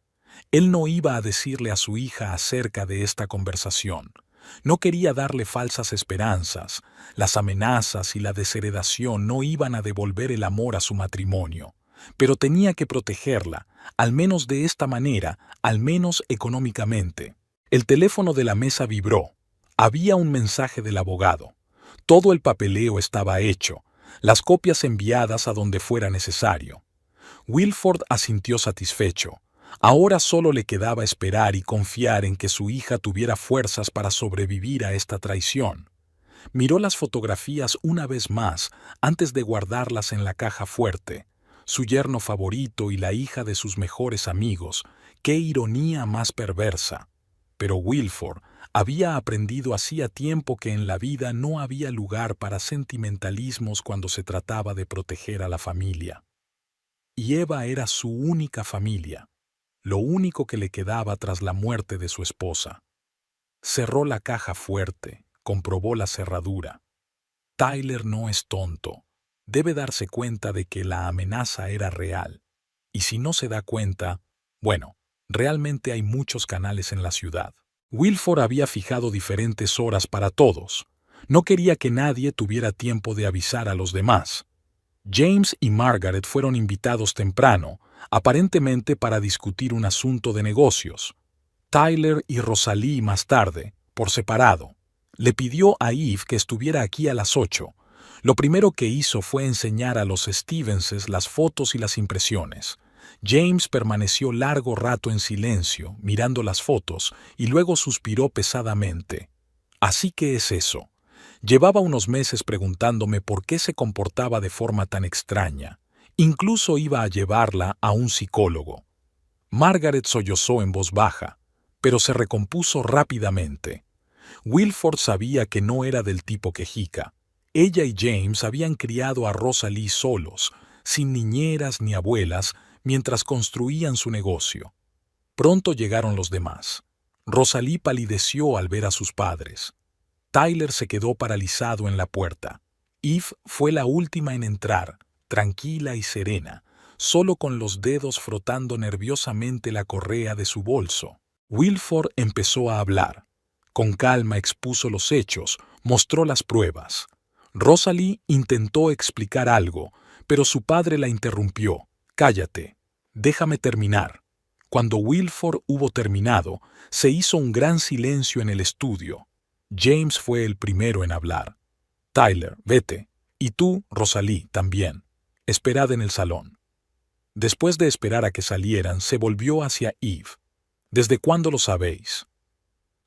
B: Él no iba a decirle a su hija acerca de esta conversación. No quería darle falsas esperanzas. Las amenazas y la desheredación no iban a devolver el amor a su matrimonio. Pero tenía que protegerla, al menos de esta manera, al menos económicamente. El teléfono de la mesa vibró. Había un mensaje del abogado. Todo el papeleo estaba hecho, las copias enviadas a donde fuera necesario. Wilford asintió satisfecho. Ahora solo le quedaba esperar y confiar en que su hija tuviera fuerzas para sobrevivir a esta traición. Miró las fotografías una vez más antes de guardarlas en la caja fuerte. Su yerno favorito y la hija de sus mejores amigos. ¡Qué ironía más perversa! Pero Wilford había aprendido hacía tiempo que en la vida no había lugar para sentimentalismos cuando se trataba de proteger a la familia. Y Eva era su única familia, lo único que le quedaba tras la muerte de su esposa. Cerró la caja fuerte, comprobó la cerradura. Tyler no es tonto. Debe darse cuenta de que la amenaza era real. Y si no se da cuenta, bueno, realmente hay muchos canales en la ciudad. Wilford había fijado diferentes horas para todos. No quería que nadie tuviera tiempo de avisar a los demás. James y Margaret fueron invitados temprano, aparentemente para discutir un asunto de negocios. Tyler y Rosalie más tarde, por separado. Le pidió a Eve que estuviera aquí a las 8. Lo primero que hizo fue enseñar a los Stevenses las fotos y las impresiones. James permaneció largo rato en silencio, mirando las fotos, y luego suspiró pesadamente. Así que es eso. Llevaba unos meses preguntándome por qué se comportaba de forma tan extraña. Incluso iba a llevarla a un psicólogo. Margaret sollozó en voz baja, pero se recompuso rápidamente. Wilford sabía que no era del tipo quejica. Ella y James habían criado a Rosalie solos, sin niñeras ni abuelas, mientras construían su negocio. Pronto llegaron los demás. Rosalie palideció al ver a sus padres. Tyler se quedó paralizado en la puerta. Eve fue la última en entrar, tranquila y serena, solo con los dedos frotando nerviosamente la correa de su bolso. Wilford empezó a hablar. Con calma expuso los hechos, mostró las pruebas. Rosalie intentó explicar algo, pero su padre la interrumpió. «Cállate, déjame terminar». Cuando Wilford hubo terminado, se hizo un gran silencio en el estudio. James fue el primero en hablar. «Tyler, vete. Y tú, Rosalie, también. Esperad en el salón». Después de esperar a que salieran, se volvió hacia Eve. «¿Desde cuándo lo sabéis?»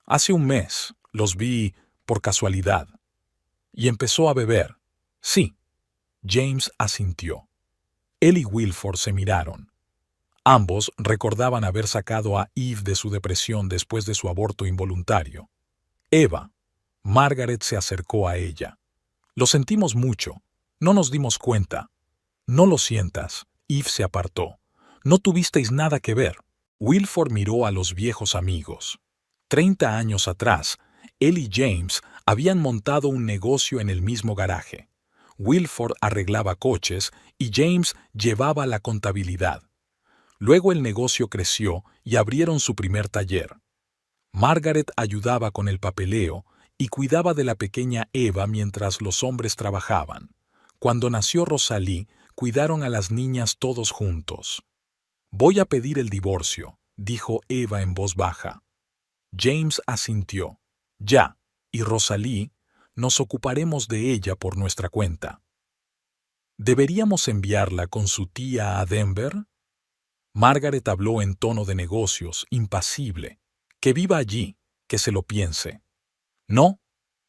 B: «Hace un mes. Los vi por casualidad». «¿Y empezó a beber?» «Sí». James asintió. Él y Wilford se miraron. Ambos recordaban haber sacado a Eve de su depresión después de su aborto involuntario. «Eva». Margaret se acercó a ella. «Lo sentimos mucho. No nos dimos cuenta». «No lo sientas». Eve se apartó. «No tuvisteis nada que ver». Wilford miró a los viejos amigos. 30 años atrás, él y James habían montado un negocio en el mismo garaje. Wilford arreglaba coches y James llevaba la contabilidad. Luego el negocio creció y abrieron su primer taller. Margaret ayudaba con el papeleo y cuidaba de la pequeña Eva mientras los hombres trabajaban. Cuando nació Rosalie, cuidaron a las niñas todos juntos. «Voy a pedir el divorcio», dijo Eva en voz baja. James asintió. «Ya, y Rosalie, nos ocuparemos de ella por nuestra cuenta». «¿Deberíamos enviarla con su tía a Denver?» Margaret habló en tono de negocios, impasible. «Que viva allí, que se lo piense». «No»,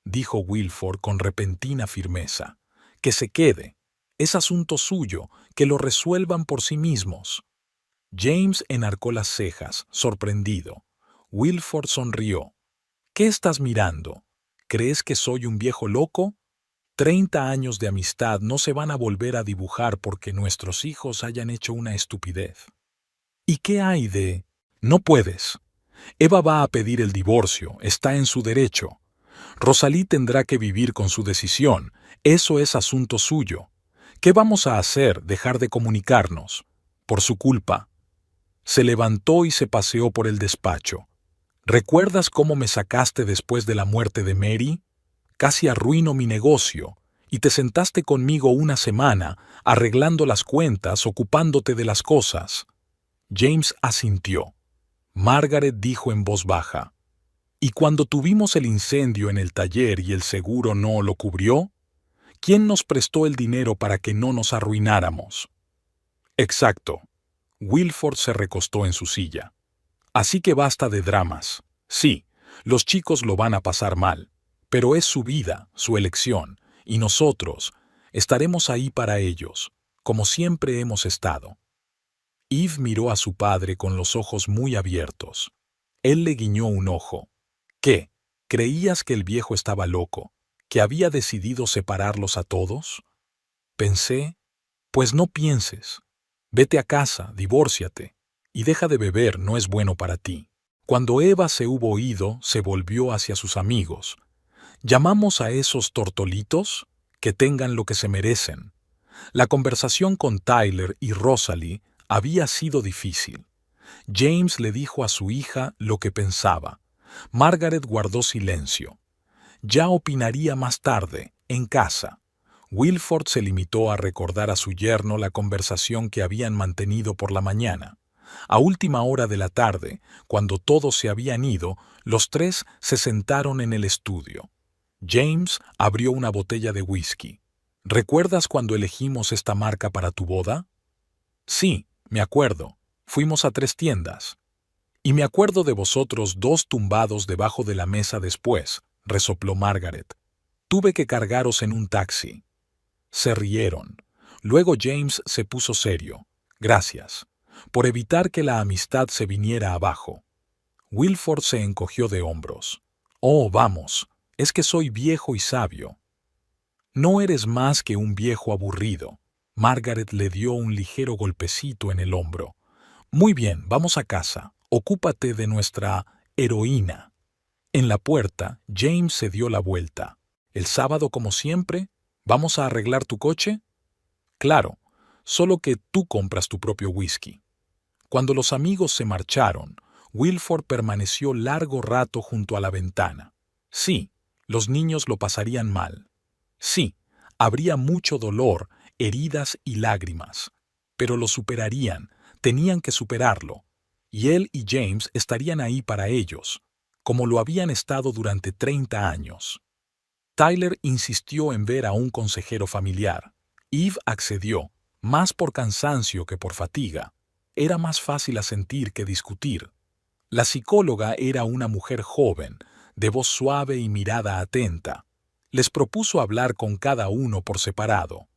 B: dijo Wilford con repentina firmeza. «Que se quede. Es asunto suyo, que lo resuelvan por sí mismos. James enarcó las cejas, sorprendido. Wilford sonrió. ¿Qué estás mirando? ¿Crees que soy un viejo loco? 30 años de amistad no se van a volver a dibujar porque nuestros hijos hayan hecho una estupidez. ¿Y qué hay de...? No puedes. Eva va a pedir el divorcio, está en su derecho. Rosalí tendrá que vivir con su decisión, eso es asunto suyo. ¿Qué vamos a hacer? ¿Dejar de comunicarnos? Por su culpa. Se levantó y se paseó por el despacho. ¿Recuerdas cómo me sacaste después de la muerte de Mary? Casi arruino mi negocio, y te sentaste conmigo una semana, arreglando las cuentas, ocupándote de las cosas. James asintió. Margaret dijo en voz baja, ¿y cuando tuvimos el incendio en el taller y el seguro no lo cubrió? ¿Quién nos prestó el dinero para que no nos arruináramos? Exacto. Wilford se recostó en su silla. Así que basta de dramas. Sí, los chicos lo van a pasar mal, pero es su vida, su elección, y nosotros estaremos ahí para ellos, como siempre hemos estado. Eve miró a su padre con los ojos muy abiertos. Él le guiñó un ojo. ¿Qué? ¿Creías que el viejo estaba loco? ¿Que había decidido separarlos a todos? Pensé, pues no pienses. Vete a casa, divórciate, y deja de beber, no es bueno para ti. Cuando Eva se hubo ido, se volvió hacia sus amigos. ¿Llamamos a esos tortolitos? Que tengan lo que se merecen. La conversación con Tyler y Rosalie había sido difícil. James le dijo a su hija lo que pensaba. Margaret guardó silencio. Ya opinaría más tarde, en casa. Wilford se limitó a recordar a su yerno la conversación que habían mantenido por la mañana. A última hora de la tarde, cuando todos se habían ido, los tres se sentaron en el estudio. James abrió una botella de whisky. ¿Recuerdas cuando elegimos esta marca para tu boda? Sí, me acuerdo. Fuimos a 3 tiendas. Y me acuerdo de vosotros 2 tumbados debajo de la mesa después, resopló Margaret. Tuve que cargaros en un taxi. Se rieron. Luego James se puso serio. Gracias. Por evitar que la amistad se viniera abajo. Wilford se encogió de hombros. Oh, vamos, es que soy viejo y sabio. No eres más que un viejo aburrido. Margaret le dio un ligero golpecito en el hombro. Muy bien, vamos a casa. Ocúpate de nuestra heroína. En la puerta, James se dio la vuelta. ¿El sábado como siempre? ¿Vamos a arreglar tu coche? Claro, solo que tú compras tu propio whisky. Cuando los amigos se marcharon, Wilford permaneció largo rato junto a la ventana. Sí, los niños lo pasarían mal. Sí, habría mucho dolor, heridas y lágrimas. Pero lo superarían, tenían que superarlo. Y él y James estarían ahí para ellos, como lo habían estado durante 30 años. Tyler insistió en ver a un consejero familiar. Eve accedió, más por cansancio que por fatiga. Era más fácil asentir que discutir. La psicóloga era una mujer joven, de voz suave y mirada atenta. Les propuso hablar con cada uno por separado.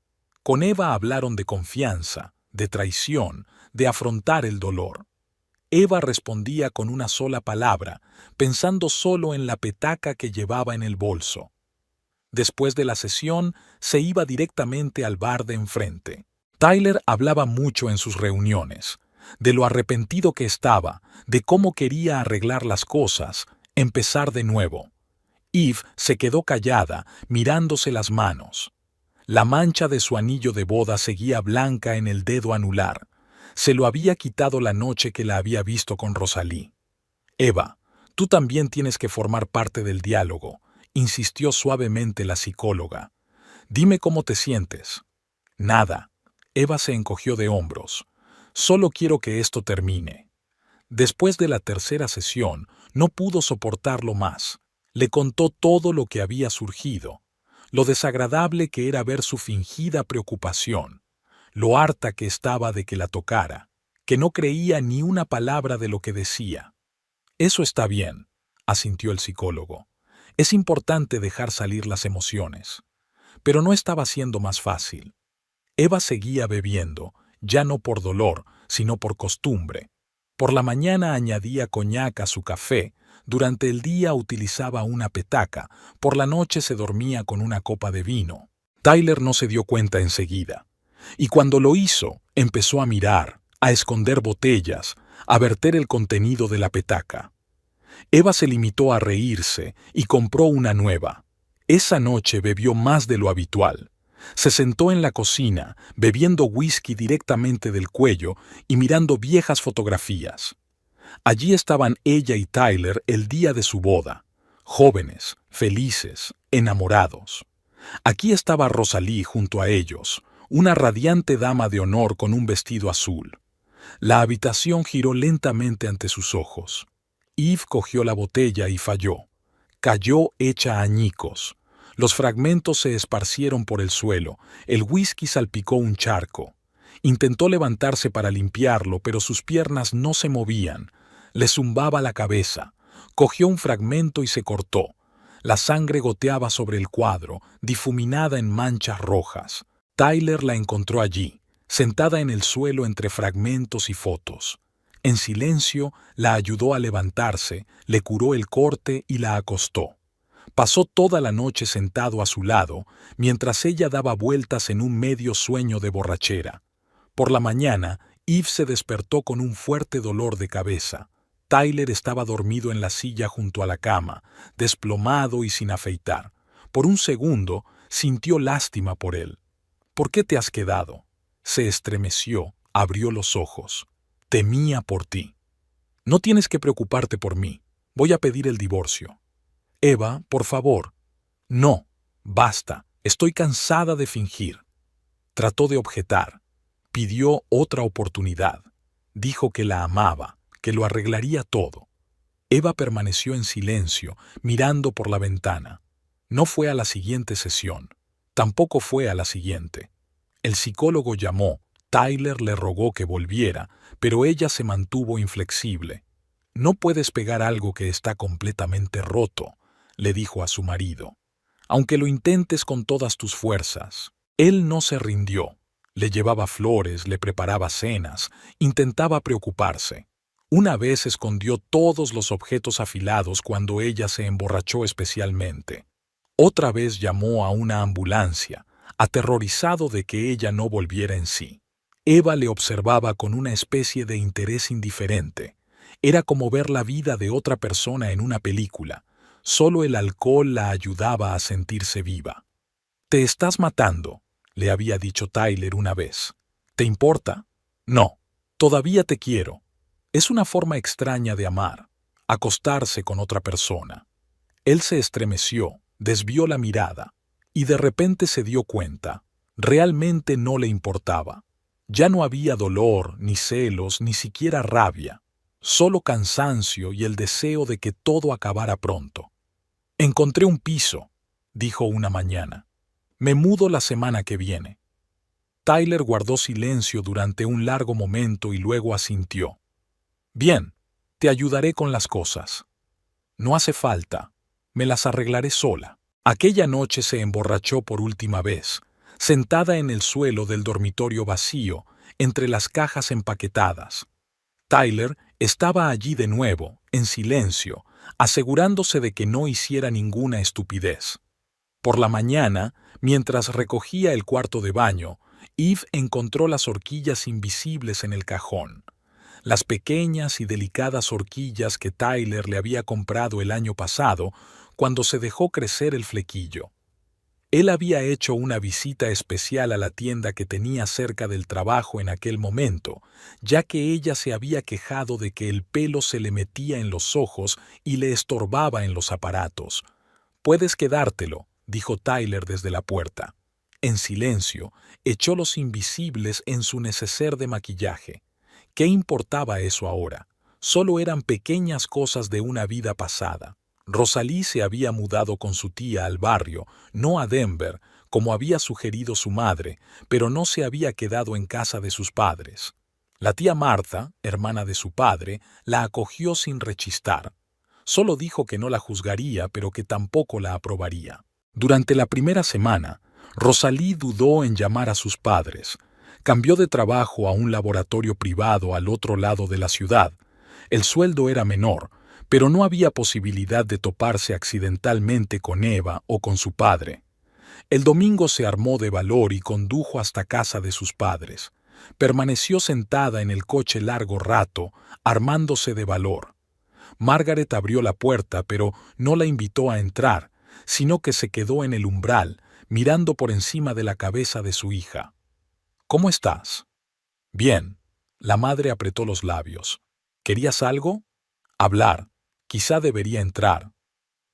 B: Con Eva hablaron de confianza, de traición, de afrontar el dolor. Eva respondía con una sola palabra, pensando solo en la petaca que llevaba en el bolso. Después de la sesión, se iba directamente al bar de enfrente. Tyler hablaba mucho en sus reuniones, de lo arrepentido que estaba, de cómo quería arreglar las cosas, empezar de nuevo. Eve se quedó callada, mirándose las manos. La mancha de su anillo de boda seguía blanca en el dedo anular. Se lo había quitado la noche que la había visto con Rosalí. Eva, tú también tienes que formar parte del diálogo, insistió suavemente la psicóloga. Dime cómo te sientes. Nada. Eva se encogió de hombros. Solo quiero que esto termine. Después de la tercera sesión, no pudo soportarlo más. Le contó todo lo que había surgido, lo desagradable que era ver su fingida preocupación, lo harta que estaba de que la tocara, que no creía ni una palabra de lo que decía. Eso está bien, asintió el psicólogo. Es importante dejar salir las emociones. Pero no estaba siendo más fácil. Eva seguía bebiendo, ya no por dolor, sino por costumbre. Por la mañana añadía coñac a su café, durante el día utilizaba una petaca, por la noche se dormía con una copa de vino. Tyler no se dio cuenta enseguida. Y cuando lo hizo, empezó a mirar, a esconder botellas, a verter el contenido de la petaca. Eva se limitó a reírse y compró una nueva. Esa noche bebió más de lo habitual. Se sentó en la cocina, bebiendo whisky directamente del cuello y mirando viejas fotografías. Allí estaban ella y Tyler el día de su boda, jóvenes, felices, enamorados. Aquí estaba Rosalie junto a ellos, una radiante dama de honor con un vestido azul. La habitación giró lentamente ante sus ojos. Eve cogió la botella y falló. Cayó hecha añicos. Los fragmentos se esparcieron por el suelo, el whisky salpicó un charco. Intentó levantarse para limpiarlo, pero sus piernas no se movían. Le zumbaba la cabeza. Cogió un fragmento y se cortó. La sangre goteaba sobre el cuadro, difuminada en manchas rojas. Tyler la encontró allí, sentada en el suelo entre fragmentos y fotos. En silencio, la ayudó a levantarse, le curó el corte y la acostó. Pasó toda la noche sentado a su lado, mientras ella daba vueltas en un medio sueño de borrachera. Por la mañana, Eve se despertó con un fuerte dolor de cabeza. Tyler estaba dormido en la silla junto a la cama, desplomado y sin afeitar. Por un segundo, sintió lástima por él. ¿Por qué te has quedado? Se estremeció, abrió los ojos. Temía por ti. No tienes que preocuparte por mí. Voy a pedir el divorcio. Eva, por favor. No, basta. Estoy cansada de fingir. Trató de objetar. Pidió otra oportunidad. Dijo que la amaba, que lo arreglaría todo. Eva permaneció en silencio, mirando por la ventana. No fue a la siguiente sesión. Tampoco fue a la siguiente. El psicólogo llamó. Tyler le rogó que volviera, pero ella se mantuvo inflexible. No puedes pegar algo que está completamente roto, le dijo a su marido. Aunque lo intentes con todas tus fuerzas. Él no se rindió. Le llevaba flores, le preparaba cenas, intentaba preocuparse. Una vez escondió todos los objetos afilados cuando ella se emborrachó especialmente. Otra vez llamó a una ambulancia, aterrorizado de que ella no volviera en sí. Eva le observaba con una especie de interés indiferente. Era como ver la vida de otra persona en una película. Solo el alcohol la ayudaba a sentirse viva. «Te estás matando», le había dicho Tyler una vez. «¿Te importa?» «No, todavía te quiero». Es una forma extraña de amar, acostarse con otra persona. Él se estremeció, desvió la mirada, y de repente se dio cuenta. Realmente no le importaba. Ya no había dolor, ni celos, ni siquiera rabia. Solo cansancio y el deseo de que todo acabara pronto. «Encontré un piso», dijo una mañana. «Me mudo la semana que viene». Tyler guardó silencio durante un largo momento y luego asintió. «Bien, te ayudaré con las cosas». «No hace falta, me las arreglaré sola». Aquella noche se emborrachó por última vez, sentada en el suelo del dormitorio vacío, entre las cajas empaquetadas. Tyler estaba allí de nuevo, en silencio, asegurándose de que no hiciera ninguna estupidez. Por la mañana, mientras recogía el cuarto de baño, Eve encontró las horquillas invisibles en el cajón. Las pequeñas y delicadas horquillas que Tyler le había comprado el año pasado cuando se dejó crecer el flequillo. Él había hecho una visita especial a la tienda que tenía cerca del trabajo en aquel momento, ya que ella se había quejado de que el pelo se le metía en los ojos y le estorbaba en los aparatos. «Puedes quedártelo», dijo Tyler desde la puerta. En silencio, echó los invisibles en su neceser de maquillaje. ¿Qué importaba eso ahora? Solo eran pequeñas cosas de una vida pasada. Rosalie se había mudado con su tía al barrio, no a Denver, como había sugerido su madre, pero no se había quedado en casa de sus padres. La tía Martha, hermana de su padre, la acogió sin rechistar. Solo dijo que no la juzgaría, pero que tampoco la aprobaría. Durante la primera semana, Rosalí dudó en llamar a sus padres. Cambió de trabajo a un laboratorio privado al otro lado de la ciudad. El sueldo era menor, pero no había posibilidad de toparse accidentalmente con Eva o con su padre. El domingo se armó de valor y condujo hasta casa de sus padres. Permaneció sentada en el coche largo rato, armándose de valor. Margaret abrió la puerta, pero no la invitó a entrar, sino que se quedó en el umbral, mirando por encima de la cabeza de su hija. «¿Cómo estás?» «Bien». La madre apretó los labios. «¿Querías algo?» «Hablar. Quizá debería entrar.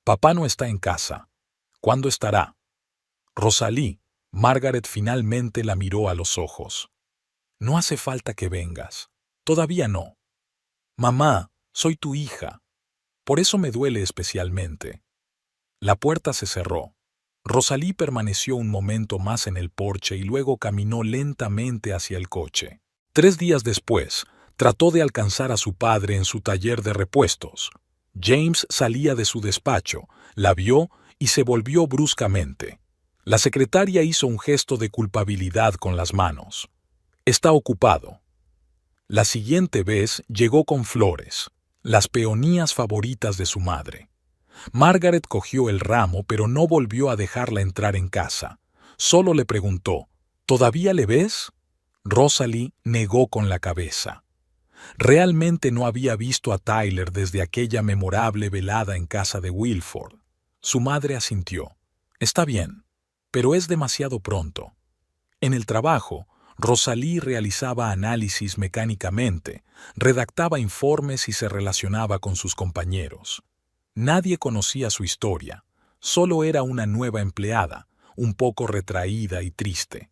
B: Papá no está en casa. ¿Cuándo estará?» «Rosalí». Margaret finalmente la miró a los ojos. «No hace falta que vengas. Todavía no». «Mamá, soy tu hija. Por eso me duele especialmente». La puerta se cerró. Rosalí permaneció un momento más en el porche y luego caminó lentamente hacia el coche. 3 días después, trató de alcanzar a su padre en su taller de repuestos. James salía de su despacho, la vio y se volvió bruscamente. La secretaria hizo un gesto de culpabilidad con las manos. «Está ocupado». La siguiente vez llegó con flores, las peonías favoritas de su madre. Margaret cogió el ramo, pero no volvió a dejarla entrar en casa. Solo le preguntó, «¿Todavía le ves?» Rosalí negó con la cabeza. Realmente no había visto a Tyler desde aquella memorable velada en casa de Wilford. Su madre asintió. «Está bien, pero es demasiado pronto». En el trabajo, Rosalí realizaba análisis mecánicamente, redactaba informes y se relacionaba con sus compañeros. Nadie conocía su historia, solo era una nueva empleada, un poco retraída y triste.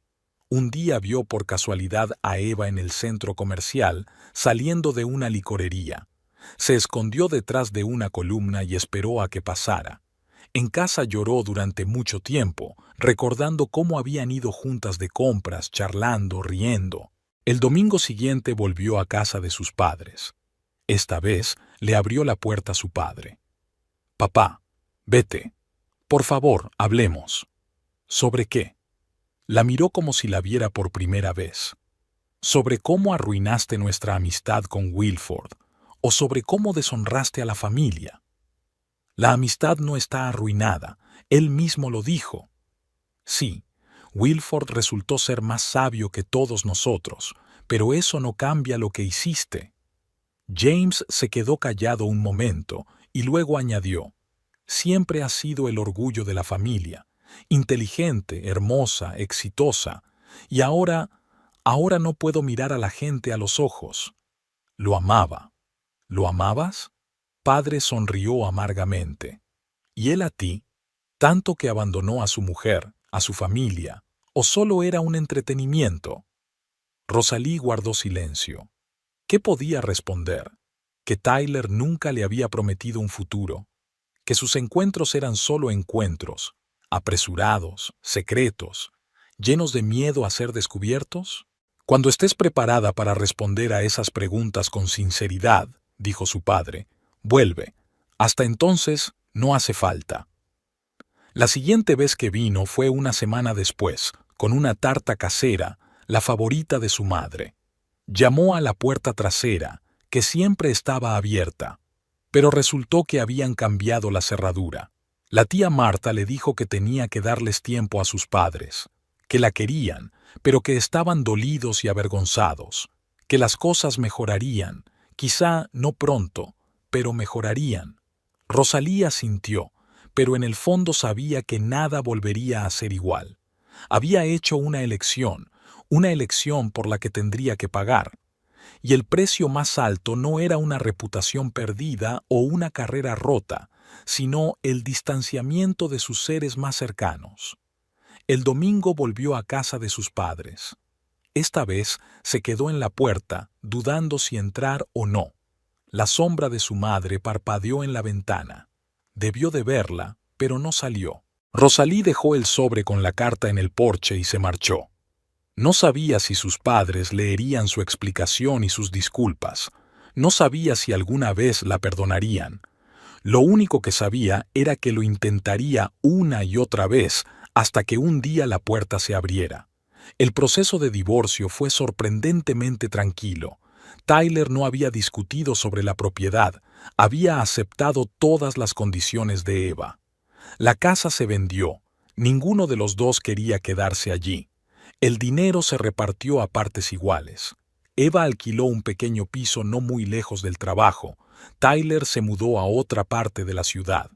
B: Un día vio por casualidad a Eva en el centro comercial, saliendo de una licorería. Se escondió detrás de una columna y esperó a que pasara. En casa lloró durante mucho tiempo, recordando cómo habían ido juntas de compras, charlando, riendo. El domingo siguiente volvió a casa de sus padres. Esta vez le abrió la puerta a su padre. «Papá, vete. Por favor, hablemos». «¿Sobre qué?» La miró como si la viera por primera vez. «¿Sobre cómo arruinaste nuestra amistad con Wilford? ¿O sobre cómo deshonraste a la familia?» «La amistad no está arruinada. Él mismo lo dijo». «Sí, Wilford resultó ser más sabio que todos nosotros, pero eso no cambia lo que hiciste». James se quedó callado un momento y luego añadió, «Siempre has sido el orgullo de la familia, inteligente, hermosa, exitosa, y ahora no puedo mirar a la gente a los ojos». Lo amaba. ¿Lo amabas? Padre sonrió amargamente. ¿Y él a ti? ¿Tanto que abandonó a su mujer, a su familia, o solo era un entretenimiento? Rosalí guardó silencio. ¿Qué podía responder? Que Tyler nunca le había prometido un futuro, que sus encuentros eran solo encuentros, apresurados, secretos, llenos de miedo a ser descubiertos. «Cuando estés preparada para responder a esas preguntas con sinceridad», dijo su padre, «vuelve. Hasta entonces no hace falta». La siguiente vez que vino fue una semana después, con una tarta casera, la favorita de su madre. Llamó a la puerta trasera, que siempre estaba abierta, pero resultó que habían cambiado la cerradura. La tía Marta le dijo que tenía que darles tiempo a sus padres, que la querían, pero que estaban dolidos y avergonzados, que las cosas mejorarían, quizá no pronto, pero mejorarían. Rosalí asintió, pero en el fondo sabía que nada volvería a ser igual. Había hecho una elección por la que tendría que pagar. Y el precio más alto no era una reputación perdida o una carrera rota, sino el distanciamiento de sus seres más cercanos. El domingo volvió a casa de sus padres. Esta vez se quedó en la puerta, dudando si entrar o no. La sombra de su madre parpadeó en la ventana. Debió de verla, pero no salió. Rosalí dejó el sobre con la carta en el porche y se marchó. No sabía si sus padres leerían su explicación y sus disculpas. No sabía si alguna vez la perdonarían. Lo único que sabía era que lo intentaría una y otra vez hasta que un día la puerta se abriera. El proceso de divorcio fue sorprendentemente tranquilo. Tyler no había discutido sobre la propiedad, había aceptado todas las condiciones de Eva. La casa se vendió, ninguno de los dos quería quedarse allí. El dinero se repartió a partes iguales. Eva alquiló un pequeño piso no muy lejos del trabajo. Tyler se mudó a otra parte de la ciudad.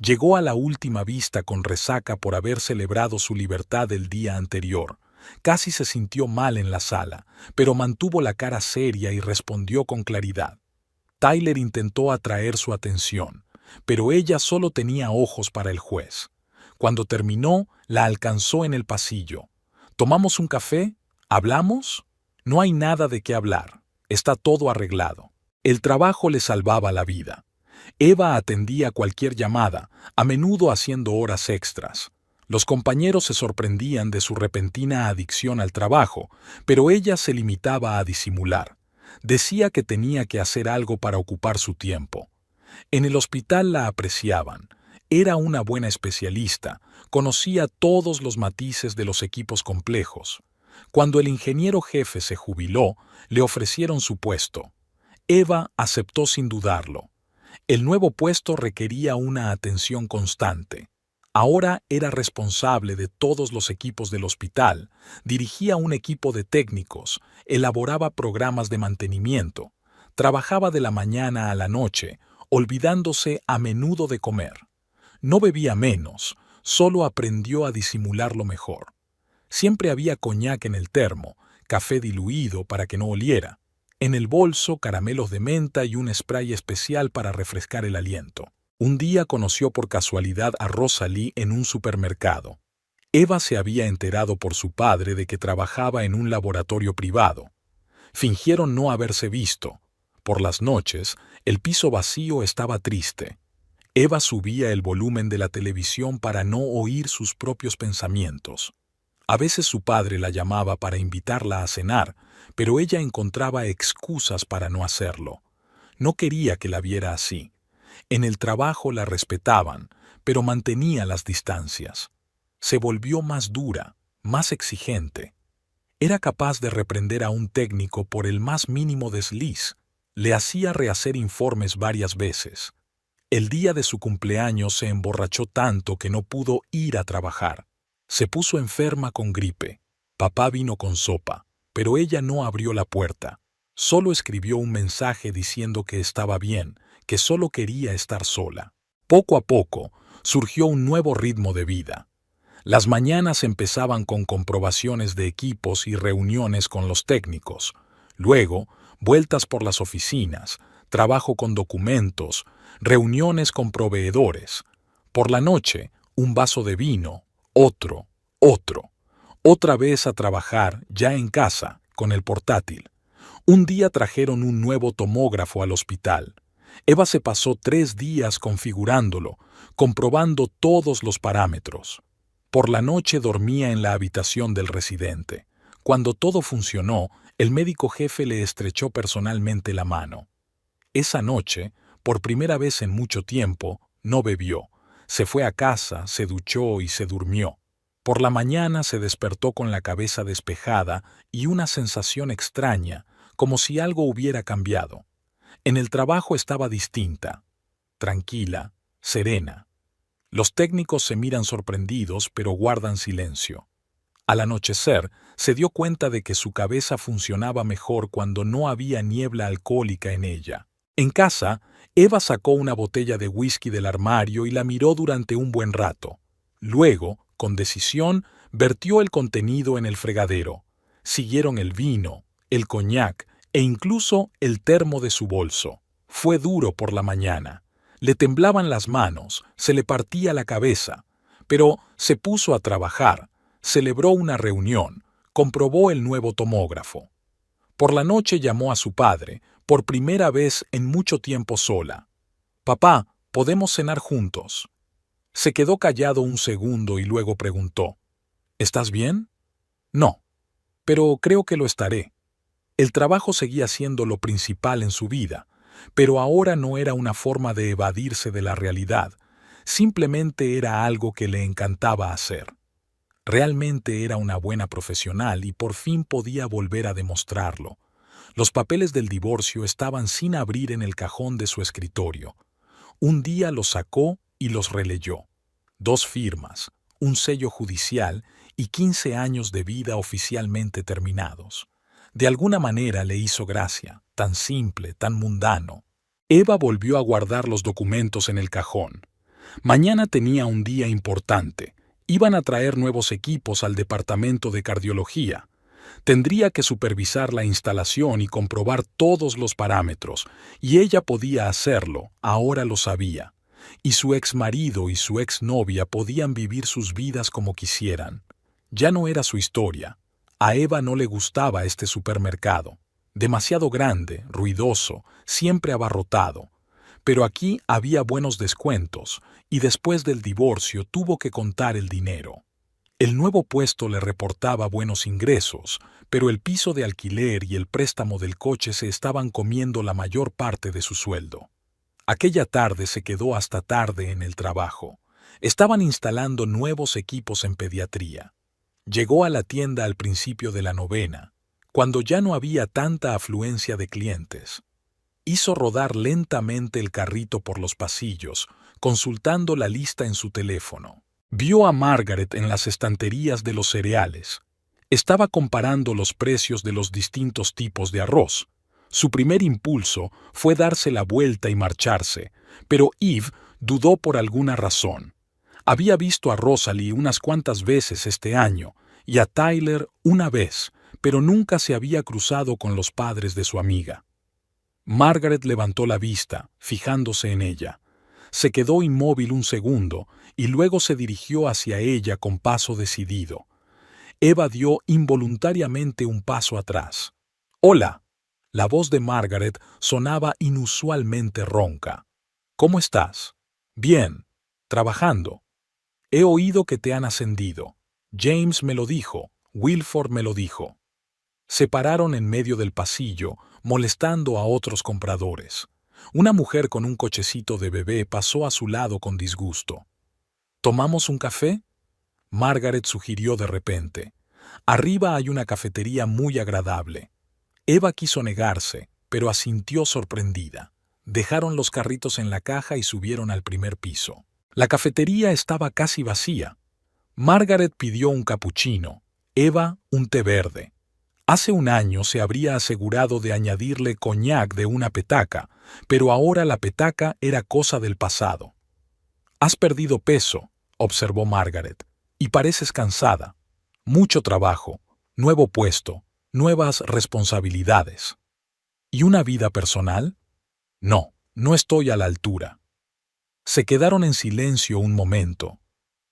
B: Llegó a la última vista con resaca por haber celebrado su libertad el día anterior. Casi se sintió mal en la sala, pero mantuvo la cara seria y respondió con claridad. Tyler intentó atraer su atención, pero ella solo tenía ojos para el juez. Cuando terminó, la alcanzó en el pasillo. ¿Tomamos un café? ¿Hablamos? No hay nada de qué hablar. Está todo arreglado. El trabajo le salvaba la vida. Eva atendía cualquier llamada, a menudo haciendo horas extras. Los compañeros se sorprendían de su repentina adicción al trabajo, pero ella se limitaba a disimular. Decía que tenía que hacer algo para ocupar su tiempo. En el hospital la apreciaban. Era una buena especialista, conocía todos los matices de los equipos complejos. Cuando el ingeniero jefe se jubiló, le ofrecieron su puesto. Eva aceptó sin dudarlo. El nuevo puesto requería una atención constante. Ahora era responsable de todos los equipos del hospital, dirigía un equipo de técnicos, elaboraba programas de mantenimiento, trabajaba de la mañana a la noche, olvidándose a menudo de comer. No bebía menos, solo aprendió a disimularlo mejor. Siempre había coñac en el termo, café diluido para que no oliera. En el bolso, caramelos de menta y un spray especial para refrescar el aliento. Un día conoció por casualidad a Rosalie en un supermercado. Eva se había enterado por su padre de que trabajaba en un laboratorio privado. Fingieron no haberse visto. Por las noches, el piso vacío estaba triste. Eva subía el volumen de la televisión para no oír sus propios pensamientos. A veces su padre la llamaba para invitarla a cenar, pero ella encontraba excusas para no hacerlo. No quería que la viera así. En el trabajo la respetaban, pero mantenía las distancias. Se volvió más dura, más exigente. Era capaz de reprender a un técnico por el más mínimo desliz. Le hacía rehacer informes varias veces. El día de su cumpleaños se emborrachó tanto que no pudo ir a trabajar. Se puso enferma con gripe. Papá vino con sopa, pero ella no abrió la puerta. Solo escribió un mensaje diciendo que estaba bien, que solo quería estar sola. Poco a poco, surgió un nuevo ritmo de vida. Las mañanas empezaban con comprobaciones de equipos y reuniones con los técnicos. Luego, vueltas por las oficinas, trabajo con documentos, reuniones con proveedores. Por la noche, un vaso de vino, otro. Otra vez a trabajar, ya en casa, con el portátil. Un día trajeron un nuevo tomógrafo al hospital. Eva se pasó 3 días configurándolo, comprobando todos los parámetros. Por la noche dormía en la habitación del residente. Cuando todo funcionó, el médico jefe le estrechó personalmente la mano. Esa noche, por primera vez en mucho tiempo, no bebió. Se fue a casa, se duchó y se durmió. Por la mañana se despertó con la cabeza despejada y una sensación extraña, como si algo hubiera cambiado. En el trabajo estaba distinta, tranquila, serena. Los técnicos se miran sorprendidos, pero guardan silencio. Al anochecer, se dio cuenta de que su cabeza funcionaba mejor cuando no había niebla alcohólica en ella. En casa, Eva sacó una botella de whisky del armario y la miró durante un buen rato. Luego, con decisión, vertió el contenido en el fregadero. Siguieron el vino, el coñac e incluso el termo de su bolso. Fue duro por la mañana. Le temblaban las manos, se le partía la cabeza, pero se puso a trabajar, celebró una reunión, comprobó el nuevo tomógrafo. Por la noche llamó a su padre, por primera vez en mucho tiempo sola. «Papá, ¿podemos cenar juntos?» Se quedó callado un segundo y luego preguntó, «¿Estás bien?» «No, pero creo que lo estaré». El trabajo seguía siendo lo principal en su vida, pero ahora no era una forma de evadirse de la realidad, simplemente era algo que le encantaba hacer. Realmente era una buena profesional y por fin podía volver a demostrarlo. Los papeles del divorcio estaban sin abrir en el cajón de su escritorio. Un día los sacó y los releyó. 2 firmas, un sello judicial y 15 años de vida oficialmente terminados. De alguna manera le hizo gracia, tan simple, tan mundano. Eva volvió a guardar los documentos en el cajón. Mañana tenía un día importante. Iban a traer nuevos equipos al departamento de cardiología. Tendría que supervisar la instalación y comprobar todos los parámetros, y ella podía hacerlo, ahora lo sabía. Y su exmarido y su exnovia podían vivir sus vidas como quisieran. Ya no era su historia. A Eva no le gustaba este supermercado. Demasiado grande, ruidoso, siempre abarrotado. Pero aquí había buenos descuentos, y después del divorcio tuvo que contar el dinero. El nuevo puesto le reportaba buenos ingresos, pero el piso de alquiler y el préstamo del coche se estaban comiendo la mayor parte de su sueldo. Aquella tarde se quedó hasta tarde en el trabajo. Estaban instalando nuevos equipos en pediatría. Llegó a la tienda al principio de la novena, cuando ya no había tanta afluencia de clientes. Hizo rodar lentamente el carrito por los pasillos, consultando la lista en su teléfono. Vio a Margaret en las estanterías de los cereales. Estaba comparando los precios de los distintos tipos de arroz. Su primer impulso fue darse la vuelta y marcharse, pero Eve dudó por alguna razón. Había visto a Rosalie unas cuantas veces este año y a Tyler una vez, pero nunca se había cruzado con los padres de su amiga. Margaret levantó la vista, fijándose en ella. Se quedó inmóvil un segundo y luego se dirigió hacia ella con paso decidido. Eva dio involuntariamente un paso atrás. «Hola». La voz de Margaret sonaba inusualmente ronca. «¿Cómo estás?» «Bien. Trabajando. He oído que te han ascendido. James me lo dijo. Wilford me lo dijo». Se pararon en medio del pasillo, molestando a otros compradores. Una mujer con un cochecito de bebé pasó a su lado con disgusto. «¿Tomamos un café?», Margaret sugirió de repente. «Arriba hay una cafetería muy agradable». Eva quiso negarse, pero asintió sorprendida. Dejaron los carritos en la caja y subieron al primer piso. La cafetería estaba casi vacía. Margaret pidió un capuchino, Eva un té verde. Hace un año se habría asegurado de añadirle coñac de una petaca, pero ahora la petaca era cosa del pasado. «Has perdido peso», observó Margaret, «y pareces cansada. Mucho trabajo, nuevo puesto, nuevas responsabilidades». «¿Y una vida personal?» «No, no estoy a la altura». Se quedaron en silencio un momento.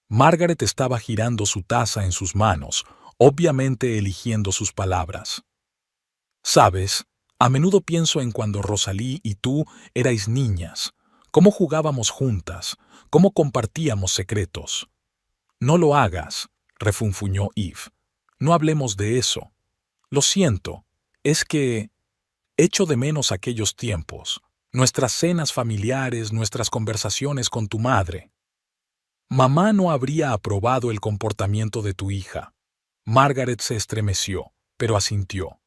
B: Margaret estaba girando su taza en sus manos, obviamente eligiendo sus palabras. «Sabes, a menudo pienso en cuando Rosalie y tú erais niñas, cómo jugábamos juntas, cómo compartíamos secretos». «No lo hagas», refunfuñó Eve. «No hablemos de eso. Lo siento, es que echo de menos aquellos tiempos, nuestras cenas familiares, nuestras conversaciones con tu madre». «Mamá no habría aprobado el comportamiento de tu hija». Margaret se estremeció, pero asintió.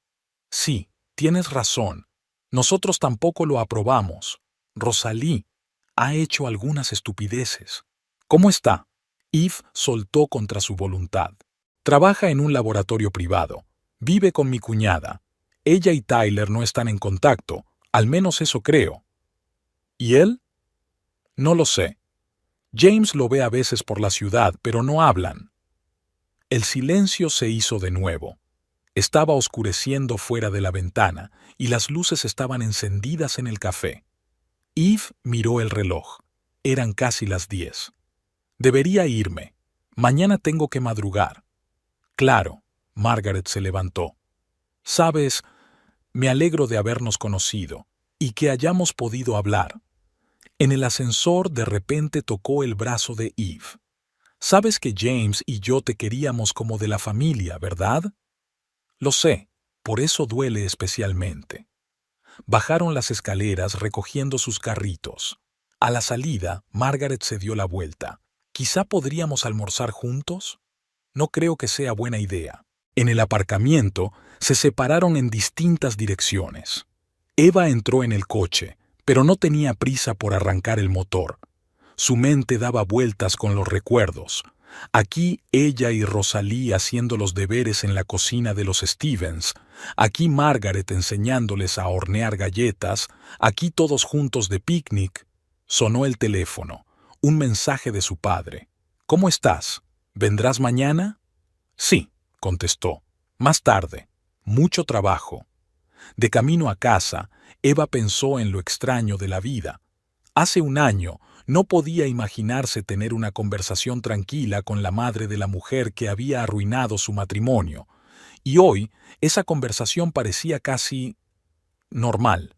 B: «Sí, tienes razón. Nosotros tampoco lo aprobamos. Rosalie ha hecho algunas estupideces». «¿Cómo está?» Eve soltó contra su voluntad. «Trabaja en un laboratorio privado. Vive con mi cuñada. Ella y Tyler no están en contacto, al menos eso creo». «¿Y él?» «No lo sé. James lo ve a veces por la ciudad, pero no hablan». El silencio se hizo de nuevo. Estaba oscureciendo fuera de la ventana y las luces estaban encendidas en el café. Eve miró el reloj. Eran casi las 10. «Debería irme. Mañana tengo que madrugar». «Claro», Margaret se levantó. «Sabes, me alegro de habernos conocido y que hayamos podido hablar». En el ascensor de repente tocó el brazo de Eve. «Sabes que James y yo te queríamos como de la familia, ¿verdad?» «Lo sé, por eso duele especialmente». Bajaron las escaleras recogiendo sus carritos. A la salida, Margaret se dio la vuelta. «¿Quizá podríamos almorzar juntos?» No creo que sea buena idea. En el aparcamiento se separaron en distintas direcciones. Eva entró en el coche, pero no tenía prisa por arrancar el motor. Su mente daba vueltas con los recuerdos. Aquí ella y Rosalí haciendo los deberes en la cocina de los Stevens, aquí Margaret enseñándoles a hornear galletas, aquí todos juntos de picnic. Sonó el teléfono, un mensaje de su padre. «¿Cómo estás? ¿Vendrás mañana?» «Sí», contestó. «Más tarde. Mucho trabajo». De camino a casa, Eva pensó en lo extraño de la vida. Hace un año no podía imaginarse tener una conversación tranquila con la madre de la mujer que había arruinado su matrimonio, y hoy esa conversación parecía casi normal.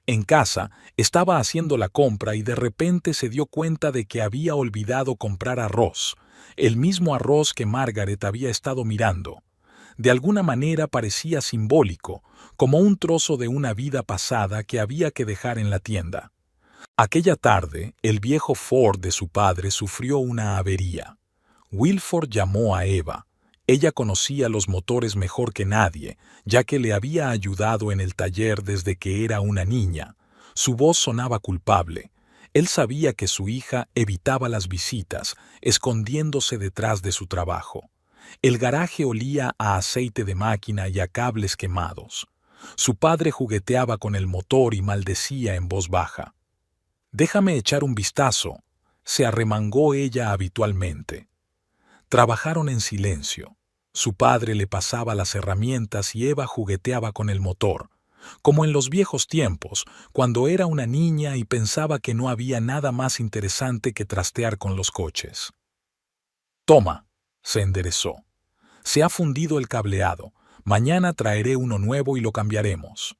B: En casa estaba haciendo la compra y de repente se dio cuenta de que había olvidado comprar arroz, el mismo arroz que Margaret había estado mirando. De alguna manera parecía simbólico, como un trozo de una vida pasada que había que dejar en la tienda. Aquella tarde, el viejo Ford de su padre sufrió una avería. Wilford llamó a Eva. Ella conocía los motores mejor que nadie, ya que le había ayudado en el taller desde que era una niña. Su voz sonaba culpable. Él sabía que su hija evitaba las visitas, escondiéndose detrás de su trabajo. El garaje olía a aceite de máquina y a cables quemados. Su padre jugueteaba con el motor y maldecía en voz baja. «Déjame echar un vistazo», se arremangó ella habitualmente. Trabajaron en silencio. Su padre le pasaba las herramientas y Eva jugueteaba con el motor, como en los viejos tiempos, cuando era una niña y pensaba que no había nada más interesante que trastear con los coches. «Toma», se enderezó. «Se ha fundido el cableado. Mañana traeré uno nuevo y lo cambiaremos».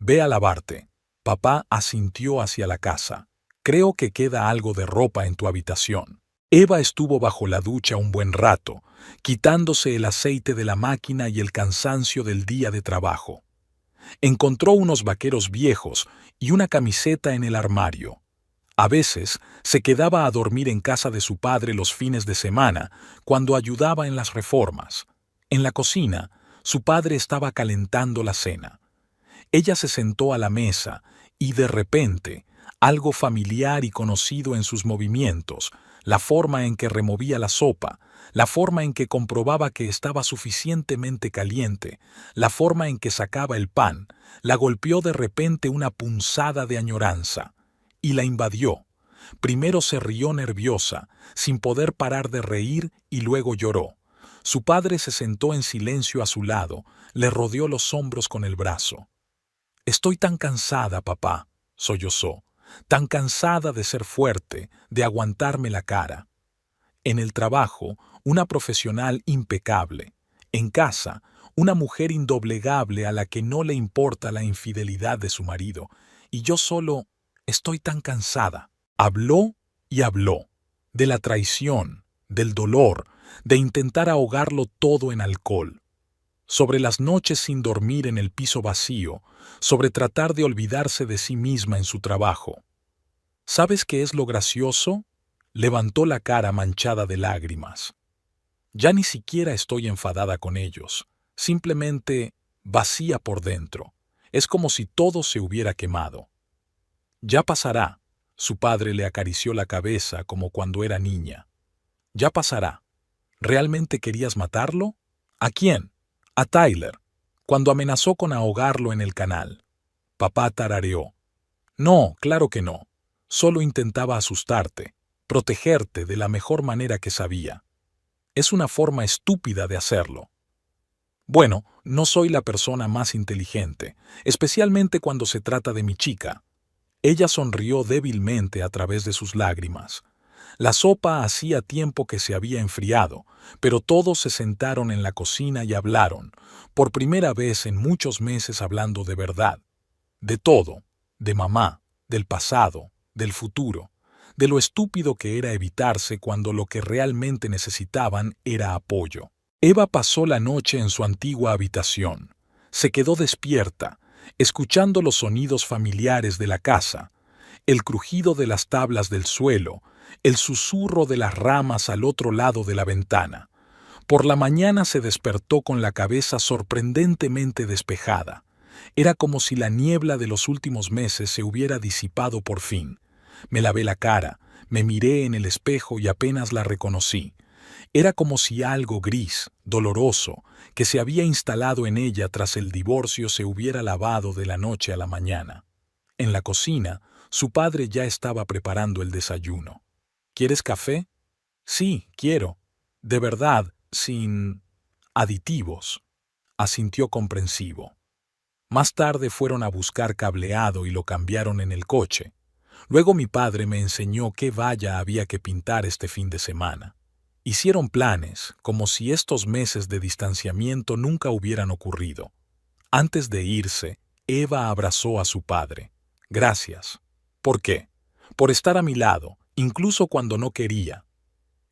B: «Ve a lavarte». Papá asintió hacia la casa. «Creo que queda algo de ropa en tu habitación». Eva estuvo bajo la ducha un buen rato, quitándose el aceite de la máquina y el cansancio del día de trabajo. Encontró unos vaqueros viejos y una camiseta en el armario. A veces se quedaba a dormir en casa de su padre los fines de semana, cuando ayudaba en las reformas. En la cocina, su padre estaba calentando la cena. Ella se sentó a la mesa y de repente, algo familiar y conocido en sus movimientos, la forma en que removía la sopa, la forma en que comprobaba que estaba suficientemente caliente, la forma en que sacaba el pan, la golpeó de repente una punzada de añoranza y la invadió. Primero se rió nerviosa, sin poder parar de reír, y luego lloró. Su padre se sentó en silencio a su lado, le rodeó los hombros con el brazo. «Estoy tan cansada, papá», sollozó, «tan cansada de ser fuerte, de aguantarme la cara». En el trabajo, una profesional impecable. En casa, una mujer indoblegable a la que no le importa la infidelidad de su marido. Y yo solo estoy tan cansada. Habló y habló. De la traición, del dolor, de intentar ahogarlo todo en alcohol. Sobre las noches sin dormir en el piso vacío, sobre tratar de olvidarse de sí misma en su trabajo. ¿Sabes qué es lo gracioso? Levantó la cara manchada de lágrimas. Ya ni siquiera estoy enfadada con ellos, simplemente vacía por dentro. Es como si todo se hubiera quemado. Ya pasará. Su padre le acarició la cabeza como cuando era niña. Ya pasará. ¿Realmente querías matarlo? ¿A quién? A Tyler, cuando amenazó con ahogarlo en el canal. Papá tarareó. No, claro que no. Solo intentaba asustarte, protegerte de la mejor manera que sabía. Es una forma estúpida de hacerlo. Bueno, no soy la persona más inteligente, especialmente cuando se trata de mi chica. Ella sonrió débilmente a través de sus lágrimas. La sopa hacía tiempo que se había enfriado, pero todos se sentaron en la cocina y hablaron, por primera vez en muchos meses hablando de verdad. De todo, de mamá, del pasado, del futuro, de lo estúpido que era evitarse cuando lo que realmente necesitaban era apoyo. Eva pasó la noche en su antigua habitación. Se quedó despierta, escuchando los sonidos familiares de la casa, el crujido de las tablas del suelo, el susurro de las ramas al otro lado de la ventana. Por la mañana se despertó con la cabeza sorprendentemente despejada. Era como si la niebla de los últimos meses se hubiera disipado por fin. Me lavé la cara, me miré en el espejo y apenas la reconocí. Era como si algo gris, doloroso, que se había instalado en ella tras el divorcio se hubiera lavado de la noche a la mañana. En la cocina, su padre ya estaba preparando el desayuno. ¿Quieres café? Sí, quiero. De verdad, sin aditivos, asintió comprensivo. Más tarde fueron a buscar cableado y lo cambiaron en el coche. Luego mi padre me enseñó qué valla había que pintar este fin de semana. Hicieron planes, como si estos meses de distanciamiento nunca hubieran ocurrido. Antes de irse, Eva abrazó a su padre. Gracias. ¿Por qué? Por estar a mi lado, incluso cuando no quería.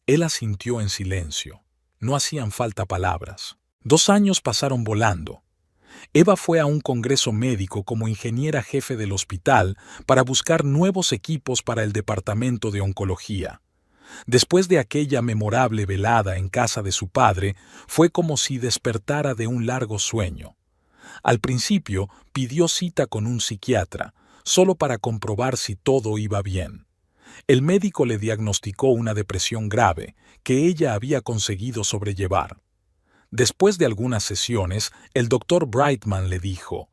B: Él asintió en silencio. No hacían falta palabras. 2 años pasaron volando. Eva fue a un congreso médico como ingeniera jefe del hospital para buscar nuevos equipos para el departamento de oncología. Después de aquella memorable velada en casa de su padre, fue como si despertara de un largo sueño. Al principio pidió cita con un psiquiatra, solo para comprobar si todo iba bien. El médico le diagnosticó una depresión grave que ella había conseguido sobrellevar. Después de algunas sesiones, el doctor Brightman le dijo: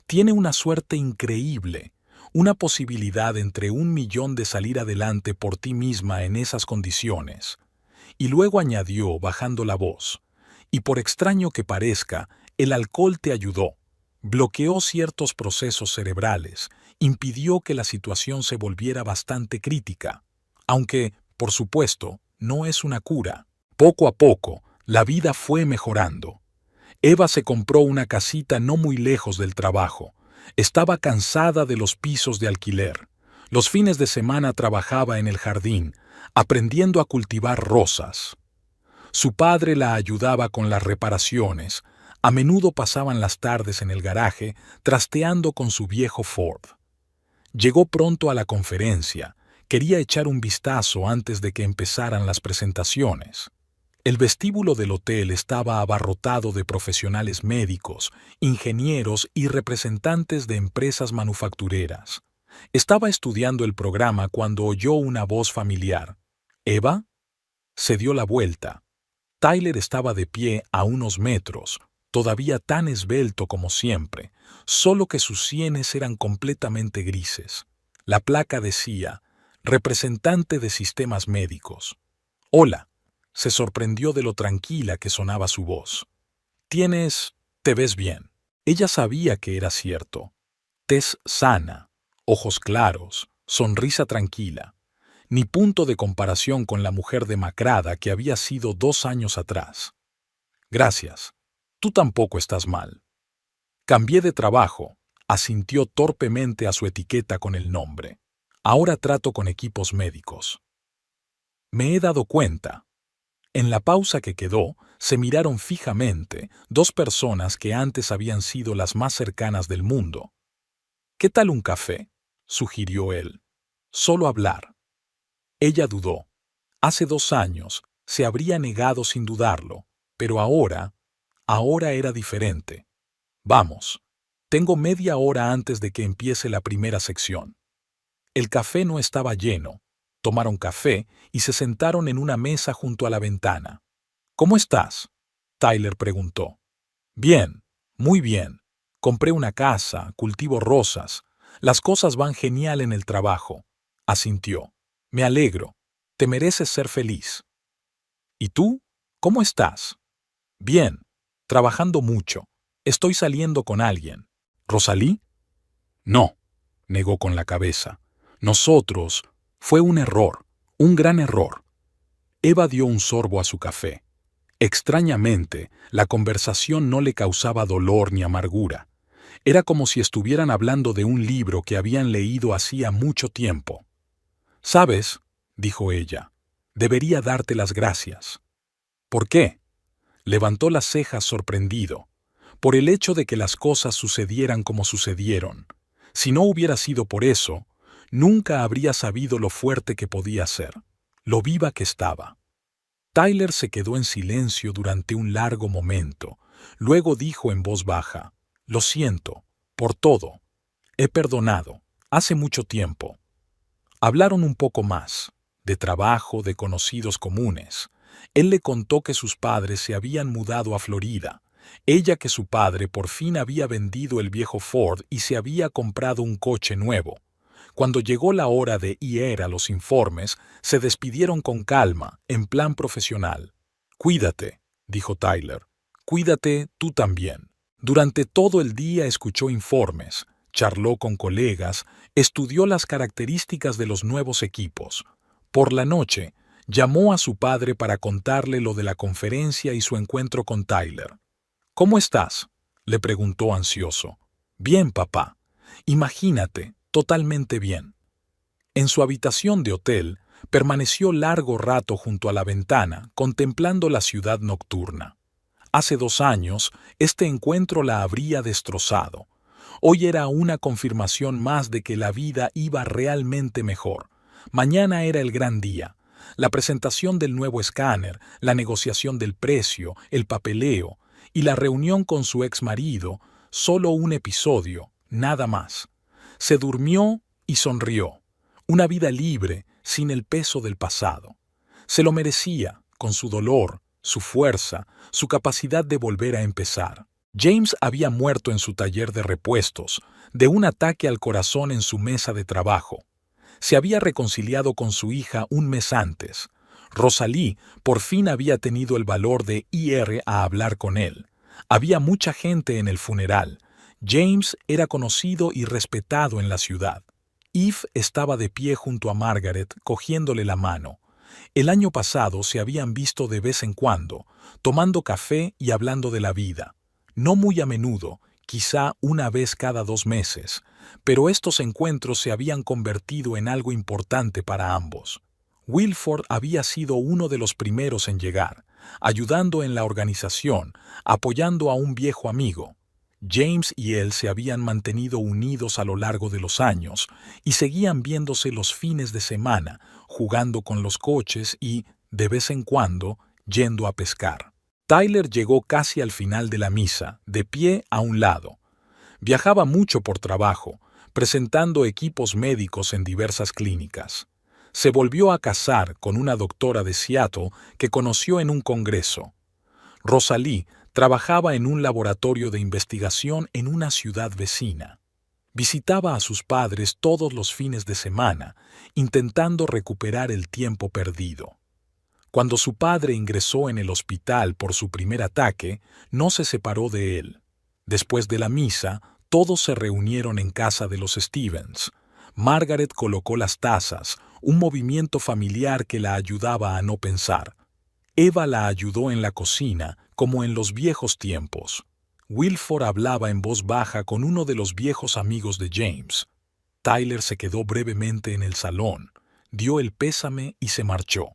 B: «Tiene una suerte increíble, una posibilidad entre 1.000.000 de salir adelante por ti misma en esas condiciones». Y luego añadió, bajando la voz: «Y por extraño que parezca, el alcohol te ayudó. Bloqueó ciertos procesos cerebrales, impidió que la situación se volviera bastante crítica. Aunque, por supuesto, no es una cura». Poco a poco, la vida fue mejorando. Eva se compró una casita no muy lejos del trabajo. Estaba cansada de los pisos de alquiler. Los fines de semana trabajaba en el jardín, aprendiendo a cultivar rosas. Su padre la ayudaba con las reparaciones. A menudo pasaban las tardes en el garaje, trasteando con su viejo Ford. Llegó pronto a la conferencia. Quería echar un vistazo antes de que empezaran las presentaciones. El vestíbulo del hotel estaba abarrotado de profesionales médicos, ingenieros y representantes de empresas manufactureras. Estaba estudiando el programa cuando oyó una voz familiar. «¿Eva?». Se dio la vuelta. Tyler estaba de pie a unos metros, todavía tan esbelto como siempre, solo que sus sienes eran completamente grises. La placa decía: «Representante de sistemas médicos». «Hola». Se sorprendió de lo tranquila que sonaba su voz. «Te ves bien». Ella sabía que era cierto. Tez sana, ojos claros, sonrisa tranquila. Ni punto de comparación con la mujer demacrada que había sido 2 años atrás. «Gracias. Tú tampoco estás mal». «Cambié de trabajo», asintió torpemente a su etiqueta con el nombre. «Ahora trato con equipos médicos». «Me he dado cuenta». En la pausa que quedó, se miraron fijamente 2 personas que antes habían sido las más cercanas del mundo. «¿Qué tal un café?», sugirió él. «Solo hablar». Ella dudó. Hace 2 años se habría negado sin dudarlo, pero ahora era diferente. «Vamos. Tengo media hora antes de que empiece la primera sección». El café no estaba lleno. Tomaron café y se sentaron en una mesa junto a la ventana. «¿Cómo estás?», Tyler preguntó. «Bien, muy bien. Compré una casa, cultivo rosas. Las cosas van genial en el trabajo», asintió. «Me alegro. Te mereces ser feliz». «¿Y tú? ¿Cómo estás?» «Bien. Trabajando mucho. Estoy saliendo con alguien». «¿Rosalí?». «No», negó con la cabeza. «Nosotros... Fue un error, un gran error». Eva dio un sorbo a su café. Extrañamente, la conversación no le causaba dolor ni amargura. Era como si estuvieran hablando de un libro que habían leído hacía mucho tiempo. «¿Sabes?», dijo ella, «debería darte las gracias». «¿Por qué?». Levantó las cejas sorprendido. «Por el hecho de que las cosas sucedieran como sucedieron. Si no hubiera sido por eso, nunca habría sabido lo fuerte que podía ser, lo viva que estaba». Tyler se quedó en silencio durante un largo momento. Luego dijo en voz baja, «Lo siento, por todo. He perdonado. Hace mucho tiempo». Hablaron un poco más, de trabajo, de conocidos comunes. Él le contó que sus padres se habían mudado a Florida. Ella que su padre por fin había vendido el viejo Ford y se había comprado un coche nuevo. Cuando llegó la hora de ir a los informes, se despidieron con calma, en plan profesional. «Cuídate», dijo Tyler. «Cuídate tú también». Durante todo el día escuchó informes, charló con colegas, estudió las características de los nuevos equipos. Por la noche, llamó a su padre para contarle lo de la conferencia y su encuentro con Tyler. «¿Cómo estás?», le preguntó ansioso. «Bien, papá. Imagínate, totalmente bien». En su habitación de hotel, permaneció largo rato junto a la ventana, contemplando la ciudad nocturna. Hace 2 años, este encuentro la habría destrozado. Hoy era una confirmación más de que la vida iba realmente mejor. Mañana era el gran día. La presentación del nuevo escáner, la negociación del precio, el papeleo y la reunión con su exmarido, solo un episodio, nada más. Se durmió y sonrió. Una vida libre, sin el peso del pasado. Se lo merecía, con su dolor, su fuerza, su capacidad de volver a empezar. James había muerto en su taller de repuestos, de un ataque al corazón en su mesa de trabajo. Se había reconciliado con su hija un mes antes. Rosalie por fin había tenido el valor de ir a hablar con él. Había mucha gente en el funeral. James era conocido y respetado en la ciudad. Eve estaba de pie junto a Margaret, cogiéndole la mano. El año pasado se habían visto de vez en cuando, tomando café y hablando de la vida. No muy a menudo, quizá una vez cada 2 meses, pero estos encuentros se habían convertido en algo importante para ambos. Wilford había sido uno de los primeros en llegar, ayudando en la organización, apoyando a un viejo amigo. James y él se habían mantenido unidos a lo largo de los años y seguían viéndose los fines de semana, jugando con los coches y, de vez en cuando, yendo a pescar. Tyler llegó casi al final de la misa, de pie a un lado. Viajaba mucho por trabajo, presentando equipos médicos en diversas clínicas. Se volvió a casar con una doctora de Seattle que conoció en un congreso. Rosalie trabajaba en un laboratorio de investigación en una ciudad vecina. Visitaba a sus padres todos los fines de semana, intentando recuperar el tiempo perdido. Cuando su padre ingresó en el hospital por su primer ataque, no se separó de él. Después de la misa, todos se reunieron en casa de los Stevens. Margaret colocó las tazas, un movimiento familiar que la ayudaba a no pensar. Eva la ayudó en la cocina, como en los viejos tiempos. Wilford hablaba en voz baja con uno de los viejos amigos de James. Tyler se quedó brevemente en el salón, dio el pésame y se marchó.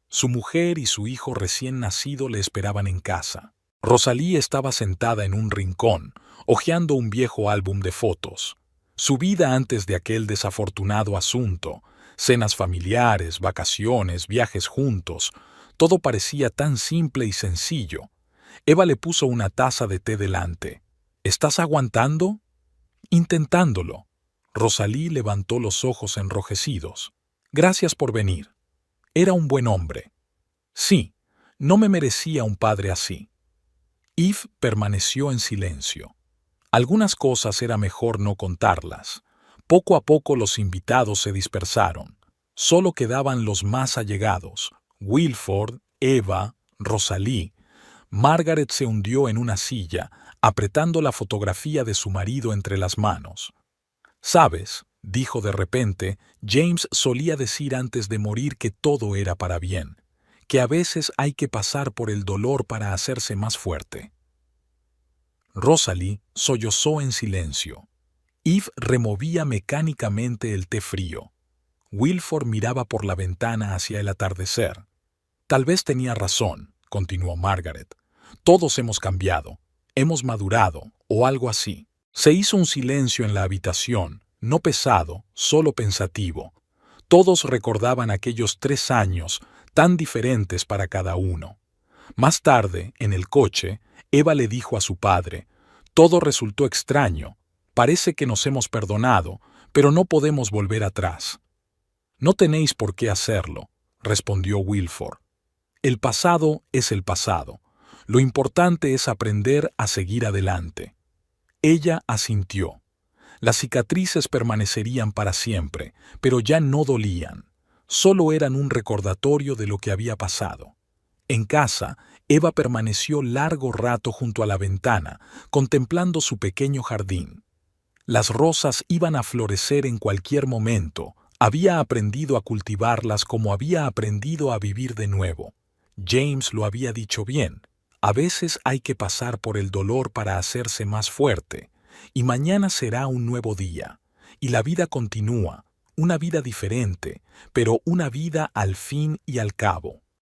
B: Su mujer y su hijo recién nacido le esperaban en casa. Rosalie estaba sentada en un rincón, hojeando un viejo álbum de fotos. Su vida antes de aquel desafortunado asunto, cenas familiares, vacaciones, viajes juntos, todo parecía tan simple y sencillo. Eva le puso una taza de té delante. ¿Estás aguantando? Intentándolo. Rosalie levantó los ojos enrojecidos. Gracias por venir. Era un buen hombre. Sí, no me merecía un padre así. Eve permaneció en silencio. Algunas cosas era mejor no contarlas. Poco a poco los invitados se dispersaron. Solo quedaban los más allegados. Wilford, Eva, Rosalie. Margaret se hundió en una silla, apretando la fotografía de su marido entre las manos. «¿Sabes?», dijo de repente, James solía decir antes de morir que todo era para bien, que a veces hay que pasar por el dolor para hacerse más fuerte. Rosalie sollozó en silencio. Eve removía mecánicamente el té frío. Wilford miraba por la ventana hacia el atardecer. «Tal vez tenía razón», continuó Margaret. «Todos hemos cambiado, hemos madurado, o algo así». Se hizo un silencio en la habitación, no pesado, solo pensativo. Todos recordaban aquellos 3 años, tan diferentes para cada uno. Más tarde, en el coche, Eva le dijo a su padre: «Todo resultó extraño. Parece que nos hemos perdonado, pero no podemos volver atrás». «No tenéis por qué hacerlo», respondió Wilford. «El pasado es el pasado. Lo importante es aprender a seguir adelante». Ella asintió. Las cicatrices permanecerían para siempre, pero ya no dolían. Solo eran un recordatorio de lo que había pasado. En casa, Eva permaneció largo rato junto a la ventana, contemplando su pequeño jardín. Las rosas iban a florecer en cualquier momento. Había aprendido a cultivarlas como había aprendido a vivir de nuevo. James lo había dicho bien. A veces hay que pasar por el dolor para hacerse más fuerte. Y mañana será un nuevo día. Y la vida continúa, una vida diferente, pero una vida al fin y al cabo.